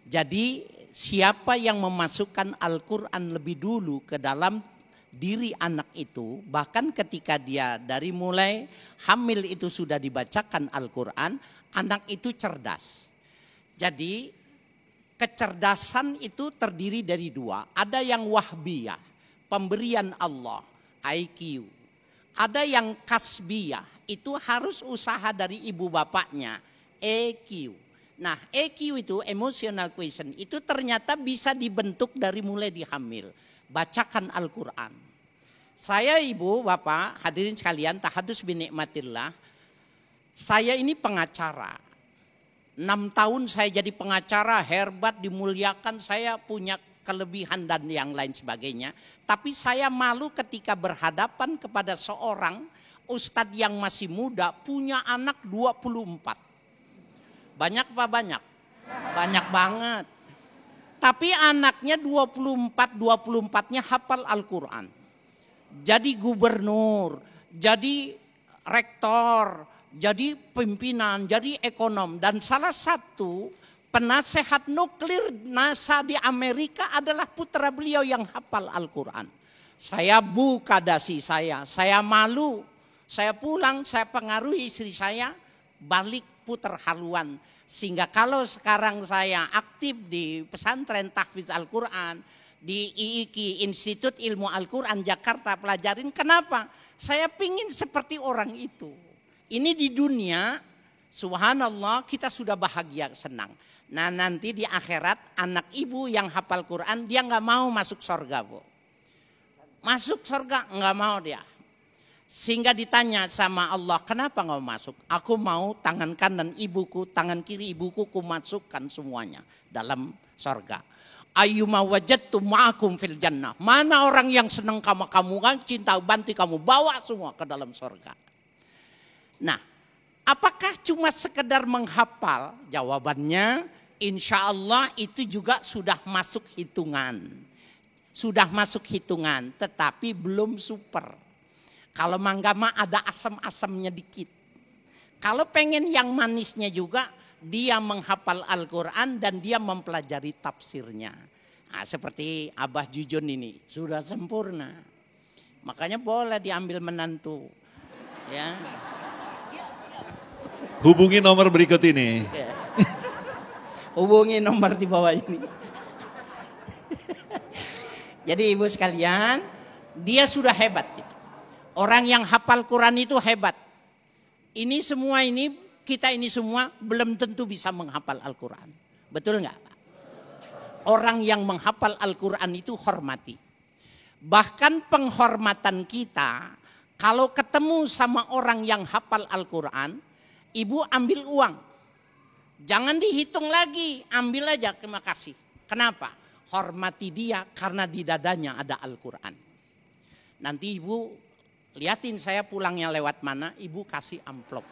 Jadi siapa yang memasukkan Al-Quran lebih dulu ke dalam diri anak itu, bahkan ketika dia dari mulai hamil itu sudah dibacakan Al-Quran, anak itu cerdas. Jadi kecerdasan itu terdiri dari 2. Ada yang wahbiyah, pemberian Allah, IQ. Ada yang kasbiyah, itu harus usaha dari ibu bapaknya, EQ. Nah, EQ itu emotional quotient itu ternyata bisa dibentuk dari mulai dihamil. Bacakan Al-Quran. Saya Ibu, Bapak, hadirin sekalian, tahadus binikmatillah. Saya ini pengacara. 6 tahun saya jadi pengacara, hebat, dimuliakan, saya punya kelebihan dan yang lain sebagainya. Tapi saya malu ketika berhadapan kepada seorang ustadz yang masih muda, punya anak 24. Banyak apa banyak? Banyak banget. Tapi anaknya 24-24-nya hafal Al-Quran. Jadi gubernur, jadi rektor, jadi pimpinan, jadi ekonom. Dan salah satu penasehat nuklir NASA di Amerika adalah putra beliau yang hafal Al-Quran. Saya buka dasi saya malu. Saya pulang, saya pengaruhi istri saya, balik putar haluan. Sehingga kalau sekarang saya aktif di pesantren tahfiz Al-Quran, di IIQ, Institut Ilmu Al-Quran Jakarta, pelajarin. Kenapa? Saya pingin seperti orang itu. Ini di dunia, subhanallah, kita sudah bahagia, senang. Nah nanti di akhirat, anak ibu yang hafal Quran, dia gak mau masuk surga, Bu. Masuk surga, gak mau dia. Sehingga ditanya sama Allah, kenapa gak masuk? Aku mau tangan kanan ibuku, tangan kiri ibuku, ku masukkan semuanya dalam surga. Ayyuma wajadtu ma'akum fil jannah. Mana orang yang senang sama kamu, kan cinta bantu kamu, bawa semua ke dalam surga. Nah, apakah cuma sekedar menghafal? Jawabannya, insya Allah itu juga sudah masuk hitungan. Sudah masuk hitungan, tetapi belum super. Kalau mangga mah ada asam-asamnya dikit. Kalau pengen yang manisnya juga, dia menghafal Al-Quran dan dia mempelajari tafsirnya. Nah, seperti Abah Jujun ini sudah sempurna. Makanya boleh diambil menantu. Ya. Hubungi nomor berikut ini. Hubungi nomor di bawah ini. Jadi ibu sekalian, dia sudah hebat. Orang yang hafal Quran itu hebat. Ini semua ini, kita ini semua belum tentu bisa menghafal Al-Quran. Betul nggak Pak? Orang yang menghafal Al-Quran itu hormati. Bahkan penghormatan kita, kalau ketemu sama orang yang hafal Al-Quran, ibu ambil uang. Jangan dihitung lagi, ambil aja, terima kasih. Kenapa? Hormati dia karena di dadanya ada Al-Quran. Nanti ibu liatin saya pulangnya lewat mana, ibu kasih amplop.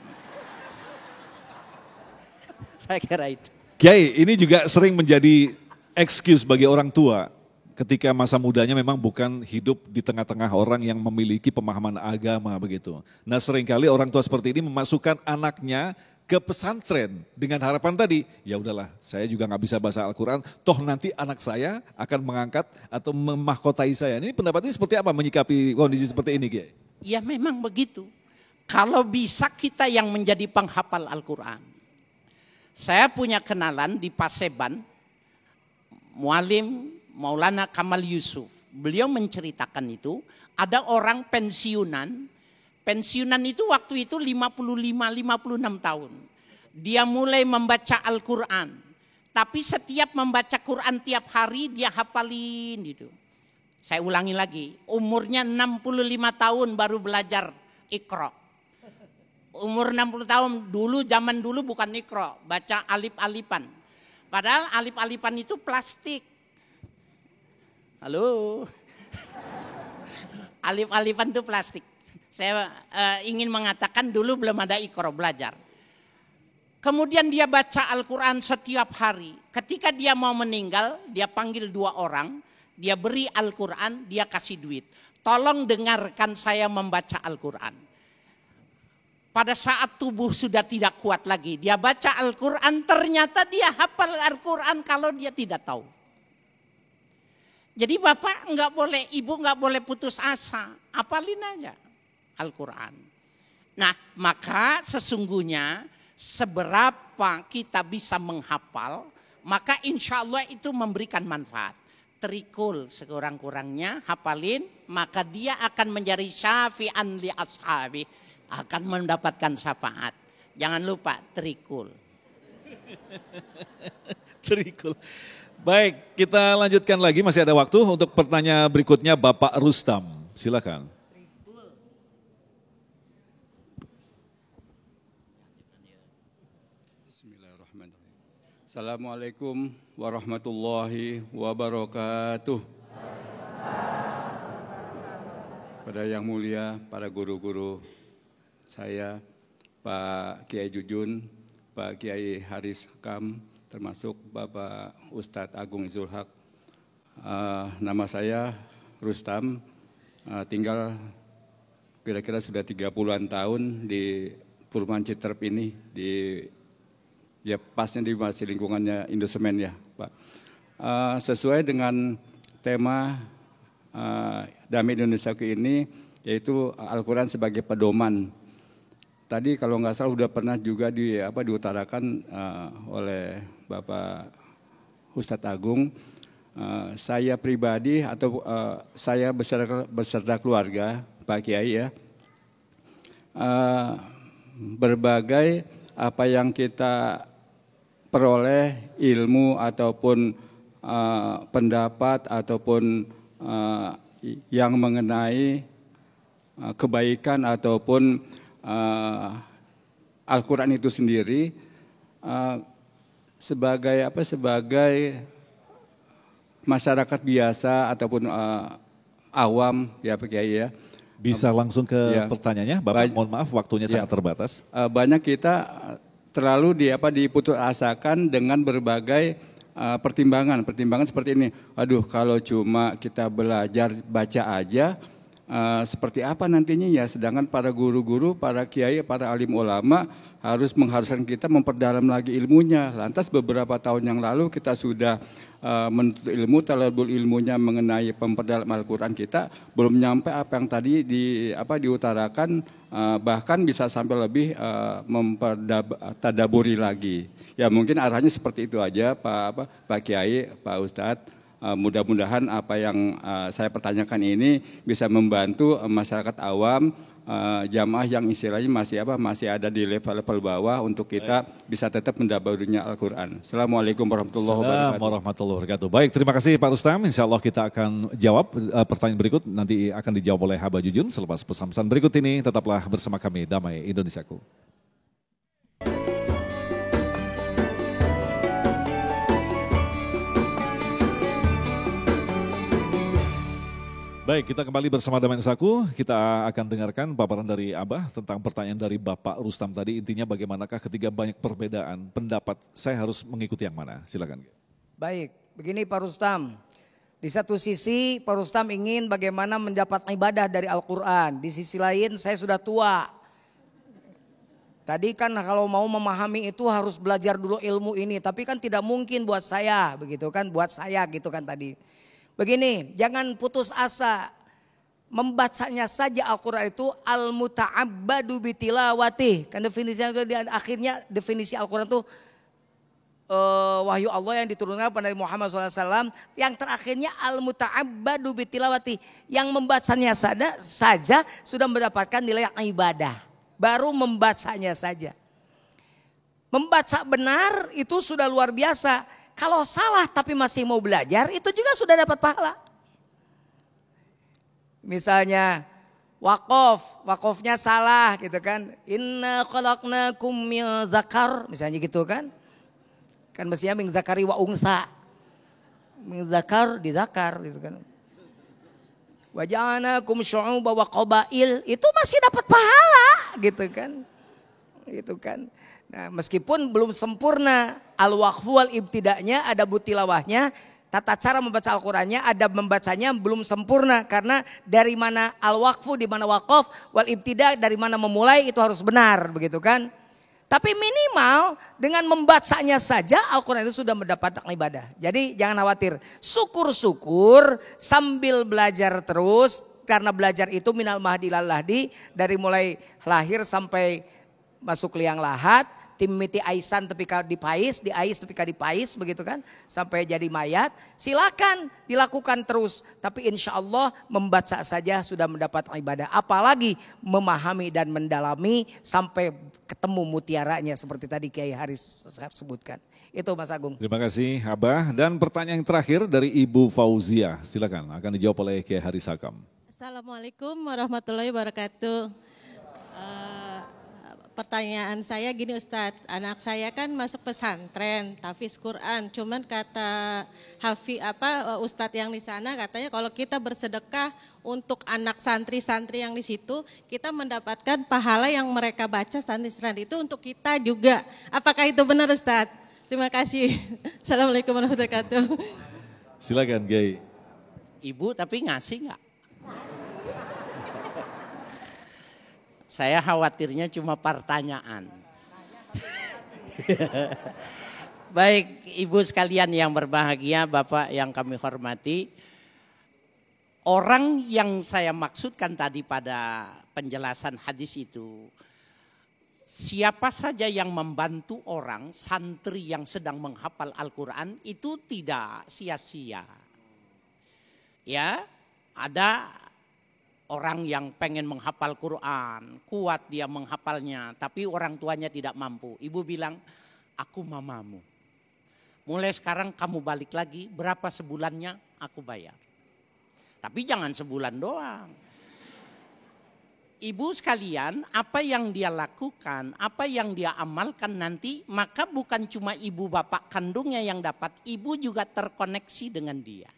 Saya kira itu. Kiai, ini juga sering menjadi excuse bagi orang tua ketika masa mudanya memang bukan hidup di tengah-tengah orang yang memiliki pemahaman agama begitu. Nah seringkali orang tua seperti ini memasukkan anaknya ke pesantren dengan harapan tadi, ya udahlah saya juga nggak bisa bahasa Al-Quran, toh nanti anak saya akan mengangkat atau memahkotai saya. Ini pendapatnya seperti apa menyikapi kondisi seperti ini Kiai? Ya memang begitu. Kalau bisa kita yang menjadi penghafal Al-Quran. Saya punya kenalan di Paseban, Mualim Maulana Kamal Yusuf. Beliau menceritakan itu, ada orang pensiunan itu waktu itu 55-56 tahun. Dia mulai membaca Al-Quran. Tapi setiap membaca Quran tiap hari dia hafalin gitu. Saya ulangi lagi, umurnya 65 tahun baru belajar Iqra. Umur 60 tahun, zaman dulu bukan Iqra, baca alif-alifan. Padahal alif-alifan itu plastik. Halo. Alif-alifan itu plastik. Saya ingin mengatakan dulu belum ada Iqra, belajar. Kemudian dia baca Al-Quran setiap hari. Ketika dia mau meninggal, dia panggil 2 orang. Dia beri Al-Quran, dia kasih duit. Tolong dengarkan saya membaca Al-Quran. Pada saat tubuh sudah tidak kuat lagi, dia baca Al-Quran, ternyata dia hafal Al-Quran kalau dia tidak tahu. Jadi bapak nggak boleh, ibu nggak boleh putus asa, hafalin aja Al-Quran. Nah maka sesungguhnya seberapa kita bisa menghafal, maka insya Allah itu memberikan manfaat. Terikul sekurang-kurangnya, hafalin, maka dia akan menjadi syafi'an li ashabi. Akan mendapatkan syafaat. Jangan lupa terikul. Terikul. Baik, kita lanjutkan lagi, masih ada waktu untuk pertanyaan berikutnya Bapak Rustam. Silakan. Bismillahirrahmanirrahim. Assalamualaikum warahmatullahi wabarakatuh. Pada yang mulia, para guru-guru saya, Pak Kiai Jujun, Pak Kiai Haris Kam, termasuk Bapak Ustadz Agung Zulhak. Nama saya Rustam, tinggal kira-kira sudah 30-an tahun di Perumahan Citerep ini, ya pasnya di masih lingkungannya Indosemen ya Pak. Sesuai dengan tema Damai Indonesia ini, yaitu Al-Quran sebagai pedoman. Tadi kalau nggak salah sudah pernah juga diutarakan oleh Bapak Ustadz Agung. Saya pribadi atau saya beserta keluarga Pak Kiai ya, berbagai apa yang kita peroleh ilmu ataupun pendapat ataupun yang mengenai kebaikan ataupun Al-Quran itu sendiri sebagai masyarakat biasa ataupun awam ya Pak Kiai ya. Bisa langsung ke pertanyaannya, Bapak mohon maaf waktunya sangat terbatas. Banyak kita terlalu diputus asakan dengan berbagai pertimbangan seperti ini. Aduh kalau cuma kita belajar baca aja, seperti apa nantinya ya. Sedangkan para guru-guru, para kiai, para alim ulama mengharuskan kita memperdalam lagi ilmunya. Lantas beberapa tahun yang lalu kita sudah menuntut ilmu, talabul ilmunya mengenai pemperdalam Al-Quran kita belum nyampe apa yang tadi diutarakan, bahkan bisa sampai lebih mempertadaburi lagi. Ya mungkin arahnya seperti itu aja Pak Kiai, Pak Ustadz. Mudah-mudahan apa yang saya pertanyakan ini bisa membantu masyarakat awam, jamaah yang istilahnya masih ada di level-level bawah untuk kita bisa tetap mendaburinya Al-Quran. Assalamualaikum warahmatullahi wabarakatuh. Assalamualaikum warahmatullahi wabarakatuh. Baik, terima kasih Pak Rustam. Insya Allah kita akan jawab pertanyaan berikut. Nanti akan dijawab oleh Haba Jujun selepas pesan-pesan berikut ini. Tetaplah bersama kami, Damai Indonesiaku. Baik, kita kembali bersama Damai Indonesiaku. Kita akan dengarkan paparan dari Abah tentang pertanyaan dari Bapak Rustam tadi. Intinya bagaimanakah ketika banyak perbedaan pendapat, saya harus mengikuti yang mana? Silakan. Baik, begini Pak Rustam. Di satu sisi Pak Rustam ingin bagaimana mendapat ibadah dari Al-Quran. Di sisi lain saya sudah tua. Tadi kan kalau mau memahami itu harus belajar dulu ilmu ini. Tapi kan tidak mungkin buat saya, begitu kan? Buat saya gitu kan tadi. Begini, jangan putus asa. Membacanya saja Al-Quran itu al-muta'abbadu bitilawati. Kan definisinya akhirnya definisi Al-Quran itu wahyu Allah yang diturunkan kepada Nabi Muhammad SAW. Yang terakhirnya al-muta'abbadu bitilawati. Yang membacanya saja sudah mendapatkan nilai ibadah. Baru membacanya saja. Membaca benar itu sudah luar biasa. Kalau salah tapi masih mau belajar, itu juga sudah dapat pahala. Misalnya wakofnya salah gitu kan. Inna khalaqnakum min zakar, misalnya gitu kan. Kan mestinya min zakari wa unsa. Min zakar di zakar gitu kan. Wa ja'alnakum syu'uba wa qabail, itu masih dapat pahala gitu kan. Itu kan. Nah, meskipun belum sempurna al-waqfu wal ibtida'nya, ada butilawahnya, tata cara membaca Al-Qur'annya, ada membacanya belum sempurna karena dari mana al-waqfu, di mana waqaf, wal ibtida' dari mana memulai itu harus benar, begitu kan? Tapi minimal dengan membacanya saja Al-Qur'an itu sudah mendapat ibadah. Jadi jangan khawatir, syukur-syukur sambil belajar terus karena belajar itu minal mahdi ilal lahdi, dari mulai lahir sampai masuk liang lahat. Timiti aisan tepika dipais, diais tepika dipais, begitu kan, sampai jadi mayat. Silakan dilakukan terus, tapi insya Allah membaca saja sudah mendapat ibadah. Apalagi memahami dan mendalami sampai ketemu mutiaranya seperti tadi Kiai Haris sebutkan. Itu Mas Agung. Terima kasih Abah. Dan pertanyaan yang terakhir dari Ibu Fauzia, silakan akan dijawab oleh Kiai Haris Hakam. Assalamualaikum warahmatullahi wabarakatuh. Pertanyaan saya gini Ustadz, anak saya kan masuk pesantren, tahfiz Quran, cuman kata Ustadz yang di sana katanya kalau kita bersedekah untuk anak santri-santri yang di situ, kita mendapatkan pahala yang mereka baca santri-santri itu untuk kita juga. Apakah itu benar Ustadz? Terima kasih. Assalamualaikum warahmatullahi wabarakatuh. Silakan Kiai. Ibu tapi ngasih nggak? Saya khawatirnya cuma pertanyaan. Baik, ibu sekalian yang berbahagia, bapak yang kami hormati. Orang yang saya maksudkan tadi pada penjelasan hadis itu, siapa saja yang membantu orang, santri yang sedang menghafal Al-Quran itu tidak sia-sia. Ya, ada orang yang pengen menghafal Quran, kuat dia menghafalnya, tapi orang tuanya tidak mampu. Ibu bilang, aku mamamu. Mulai sekarang kamu balik lagi, berapa sebulannya aku bayar. Tapi jangan sebulan doang. Ibu sekalian, apa yang dia lakukan, apa yang dia amalkan nanti, maka bukan cuma ibu bapak kandungnya yang dapat, ibu juga terkoneksi dengan dia.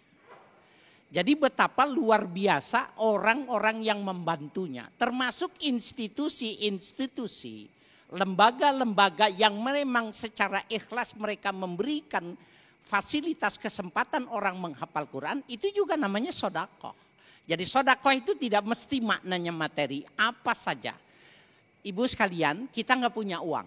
Jadi betapa luar biasa orang-orang yang membantunya, termasuk institusi-institusi, lembaga-lembaga yang memang secara ikhlas mereka memberikan fasilitas kesempatan orang menghafal Quran, itu juga namanya sedekah. Jadi sodakoh itu tidak mesti maknanya materi, apa saja. Ibu sekalian, kita nggak punya uang.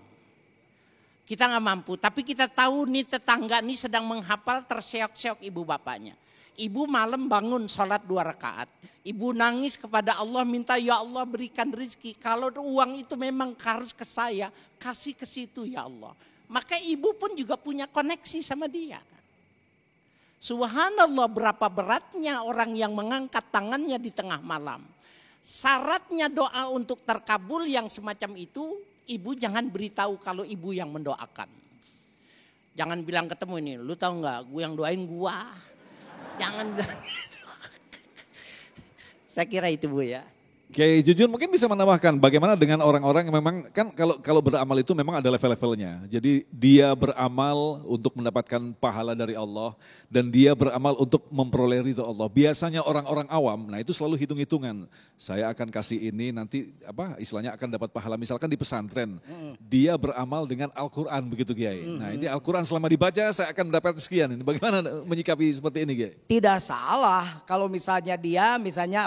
Kita nggak mampu, tapi kita tahu nih tetangga nih sedang menghafal terseok-seok ibu bapaknya. Ibu malam bangun sholat 2 rakaat. Ibu nangis kepada Allah minta ya Allah berikan rezeki. Kalau uang itu memang harus ke saya, kasih ke situ ya Allah. Maka ibu pun juga punya koneksi sama dia. Subhanallah berapa beratnya orang yang mengangkat tangannya di tengah malam. Syaratnya doa untuk terkabul yang semacam itu, ibu jangan beritahu kalau ibu yang mendoakan. Jangan bilang ketemu ini, lu tahu nggak, gue yang doain gua. Jangan bilang gitu. Saya kira itu Bu ya. Kiai Jujun mungkin bisa menambahkan bagaimana dengan orang-orang yang memang kan kalau beramal itu memang ada level-levelnya. Jadi dia beramal untuk mendapatkan pahala dari Allah dan dia beramal untuk memperoleh ridho Allah. Biasanya orang-orang awam, nah itu selalu hitung-hitungan. Saya akan kasih ini nanti istilahnya akan dapat pahala. Misalkan di pesantren, dia beramal dengan Al-Quran begitu Kiai. Nah ini Al-Quran selama dibaca saya akan mendapat sekian. Ini bagaimana menyikapi seperti ini Kiai? Tidak salah kalau misalnya dia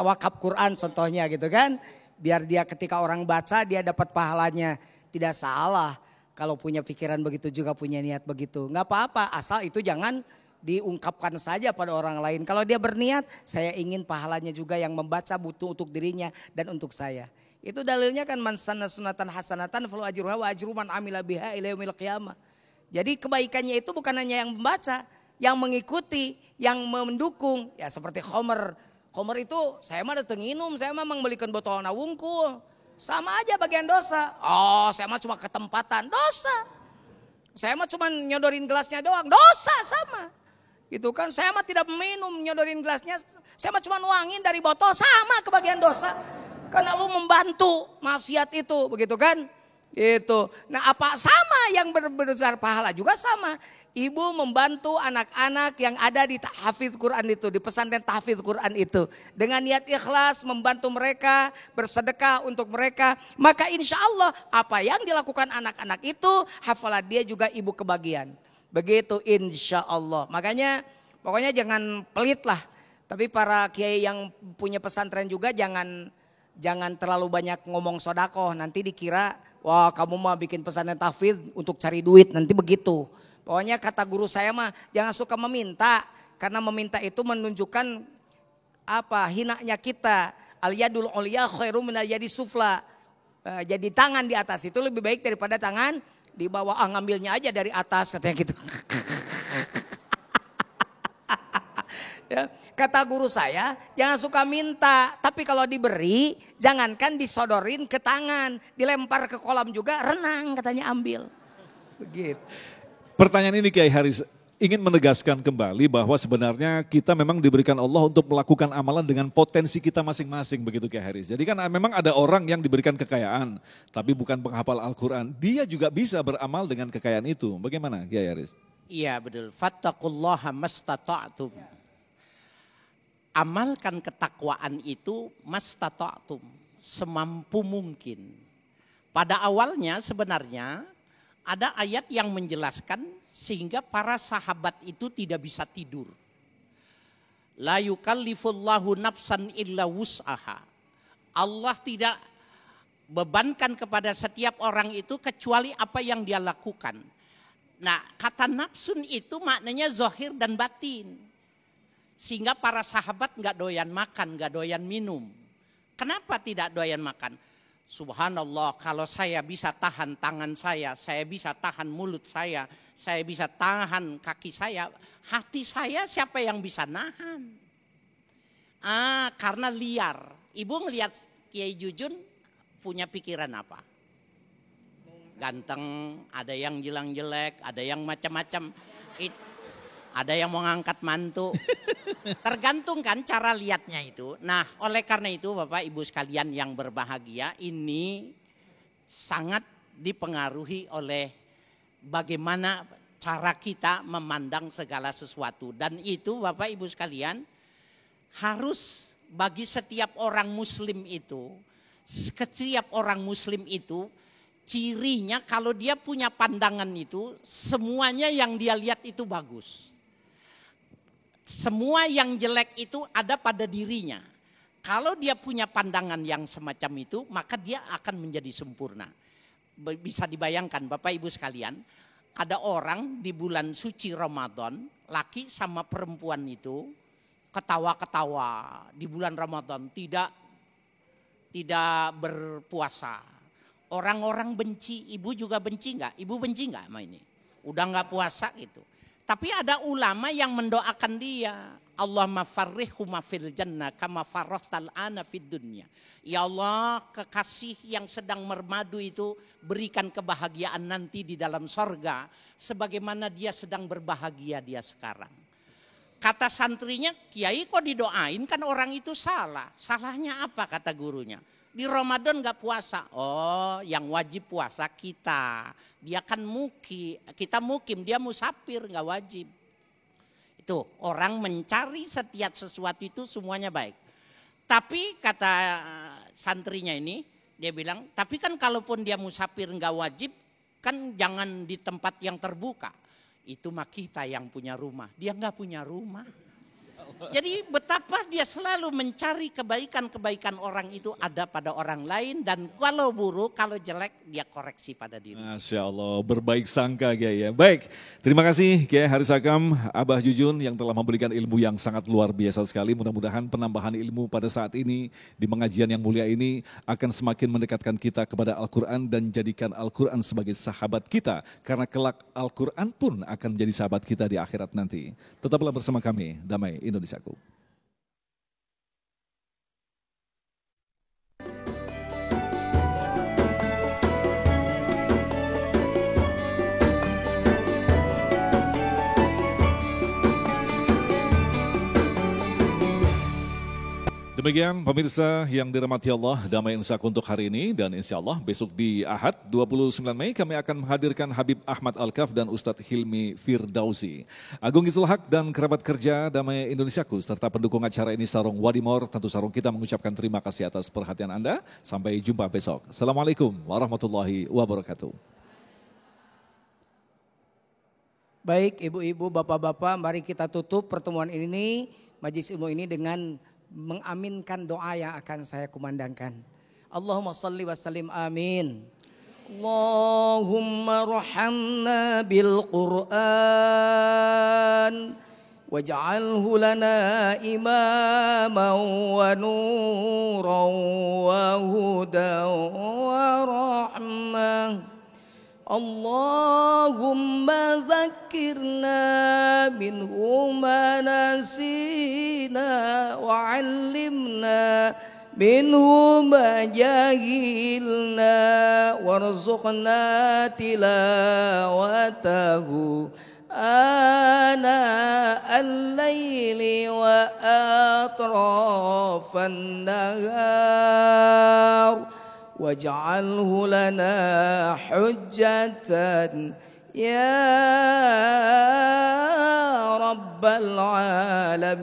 wakaf Quran contohnya gitu kan. Biar dia ketika orang baca dia dapat pahalanya. Tidak salah kalau punya pikiran begitu juga punya niat begitu. Nggak apa-apa asal itu jangan diungkapkan saja pada orang lain. Kalau dia berniat saya ingin pahalanya juga yang membaca butuh untuk dirinya dan untuk saya. Itu dalilnya kan man sanna sunatan hasanatan falahu ajruha wa ajru man amila biha ila yaumil qiyamah. Jadi kebaikannya itu bukan hanya yang membaca, yang mengikuti, yang mendukung. Ya seperti khomer. Khomer itu saya mah datang minum, saya mah membelikan botol wungkul. Sama aja bagian dosa. Oh saya mah cuma ketempatan, dosa. Saya mah cuma nyodorin gelasnya doang, dosa sama. Gitu kan, saya mah tidak minum nyodorin gelasnya, saya mah cuma nuangin dari botol, sama kebagian dosa. Karena lu membantu maksiat itu, begitu kan? Gitu. Nah apa sama yang berbesar pahala juga sama. Ibu membantu anak-anak yang ada di tahfidz Quran itu, di pesantren tahfidz Quran itu. Dengan niat ikhlas membantu mereka, bersedekah untuk mereka. Maka insya Allah apa yang dilakukan anak-anak itu, hafalah dia juga ibu kebagian. Begitu insya Allah. Makanya pokoknya jangan pelit lah. Tapi para kiai yang punya pesantren juga jangan terlalu banyak ngomong sodakoh. Nanti dikira wah kamu mah bikin pesantren tahfidz untuk cari duit. Nanti begitu. Pokoknya kata guru saya mah jangan suka meminta. Karena meminta itu menunjukkan hinanya kita. Al yadul ulya khairum minal yadi sufla. Jadi tangan di atas itu lebih baik daripada tangan di bawah. Ngambilnya aja dari atas katanya gitu. Ya, kata guru saya jangan suka minta. Tapi kalau diberi jangankan disodorin ke tangan. Dilempar ke kolam juga renang katanya ambil. Begitu. Pertanyaan ini Kiai Haris ingin menegaskan kembali bahwa sebenarnya kita memang diberikan Allah untuk melakukan amalan dengan potensi kita masing-masing begitu Kiai Haris. Jadi kan memang ada orang yang diberikan kekayaan tapi bukan penghafal Al-Quran. Dia juga bisa beramal dengan kekayaan itu. Bagaimana Kiai Haris? Iya betul. Fattaqullaha mastata'tum. Amalkan ketakwaan itu mastata'tum. Semampu mungkin. Pada awalnya sebenarnya ada ayat yang menjelaskan sehingga para sahabat itu tidak bisa tidur. La yukallifullahu nafsan illa wus'aha. Allah tidak bebankan kepada setiap orang itu kecuali apa yang dia lakukan. Nah kata nafsun itu maknanya zahir dan batin. Sehingga para sahabat gak doyan makan, gak doyan minum. Kenapa tidak doyan makan? Subhanallah kalau saya bisa tahan tangan saya bisa tahan mulut saya bisa tahan kaki saya, hati saya siapa yang bisa nahan? Karena liar. Ibu ngelihat Kiai Jujun punya pikiran apa? Ganteng, ada yang bilang jelek, ada yang macam-macam. Ada yang mau ngangkat mantu. Tergantung kan cara lihatnya itu. Nah oleh karena itu Bapak Ibu sekalian yang berbahagia, ini sangat dipengaruhi oleh bagaimana cara kita memandang segala sesuatu. Dan itu Bapak Ibu sekalian harus bagi setiap orang muslim itu. Setiap orang muslim itu cirinya kalau dia punya pandangan itu semuanya yang dia lihat itu bagus. Semua yang jelek itu ada pada dirinya. Kalau dia punya pandangan yang semacam itu, maka dia akan menjadi sempurna. Bisa dibayangkan Bapak Ibu sekalian, ada orang di bulan suci Ramadan, laki sama perempuan itu ketawa-ketawa di bulan Ramadan, tidak berpuasa. Orang-orang benci, ibu juga benci nggak? Ibu benci nggak sama ini? Udah nggak puasa gitu. Tapi ada ulama yang mendoakan dia. Allahumma farrihhuma fil jannah kama farrahtal ana fid dunya. Ya Allah, kekasih yang sedang mermadu itu berikan kebahagiaan nanti di dalam sorga sebagaimana dia sedang berbahagia dia sekarang. Kata santrinya, Kiai kok didoain, kan orang itu salah. Salahnya apa kata gurunya? Di Ramadan gak puasa. Oh, yang wajib puasa kita. Dia kan kita mukim, dia musafir gak wajib. Itu orang mencari setiap sesuatu itu semuanya baik. Tapi kata santrinya ini, dia bilang, tapi kan kalaupun dia musafir gak wajib, kan jangan di tempat yang terbuka. Itu mah kita yang punya rumah, dia gak punya rumah. Jadi betapa dia selalu mencari kebaikan-kebaikan orang itu ada pada orang lain. Dan kalau buruk, kalau jelek dia koreksi pada diri. Masya Allah, berbaik sangka Kiai ya. Baik, terima kasih Kiai Haris Hakam, Abah Jujun yang telah memberikan ilmu yang sangat luar biasa sekali. Mudah-mudahan penambahan ilmu pada saat ini di pengajian yang mulia ini akan semakin mendekatkan kita kepada Al-Quran dan jadikan Al-Quran sebagai sahabat kita. Karena kelak Al-Quran pun akan menjadi sahabat kita di akhirat nanti. Tetaplah bersama kami, Damai Indonesiaku. Demikian pemirsa yang dirahmati Allah, Damai Indonesiaku untuk hari ini, dan insya Allah besok di Ahad 29 Mei kami akan menghadirkan Habib Ahmad Al-Kaf dan Ustadz Hilmi Firdausi. Agung Gizul Haq dan kerabat kerja Damai Indonesiaku serta pendukung acara ini Sarung Wadimor, tentu Sarung kita mengucapkan terima kasih atas perhatian Anda. Sampai jumpa besok. Assalamualaikum warahmatullahi wabarakatuh. Baik ibu-ibu, bapak-bapak, mari kita tutup pertemuan ini, majelis ilmu ini dengan mengaminkan doa yang akan saya kumandangkan. Allahumma salli wa sallim amin. Allahumma rahamna bil Qur'an waj'alhu lana imaman wa nuran wa hudan wa rahmah. Allahumma zakirna minhu ma nasina wa 'allimna minhu ma jahilna warzuqna tilawatahu ana al-laili wa atrafan nahar waj'alhu lana hujjatan ya rabbal alamin.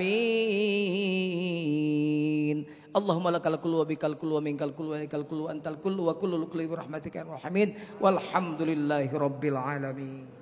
Allahumma lakal kullu wa bikal kullu wa minkal kullu wa ikal kullu antal kullu wa kullu kulli bi rahmatika ya arhamar rahimin walhamdulillahi rabbil alamin.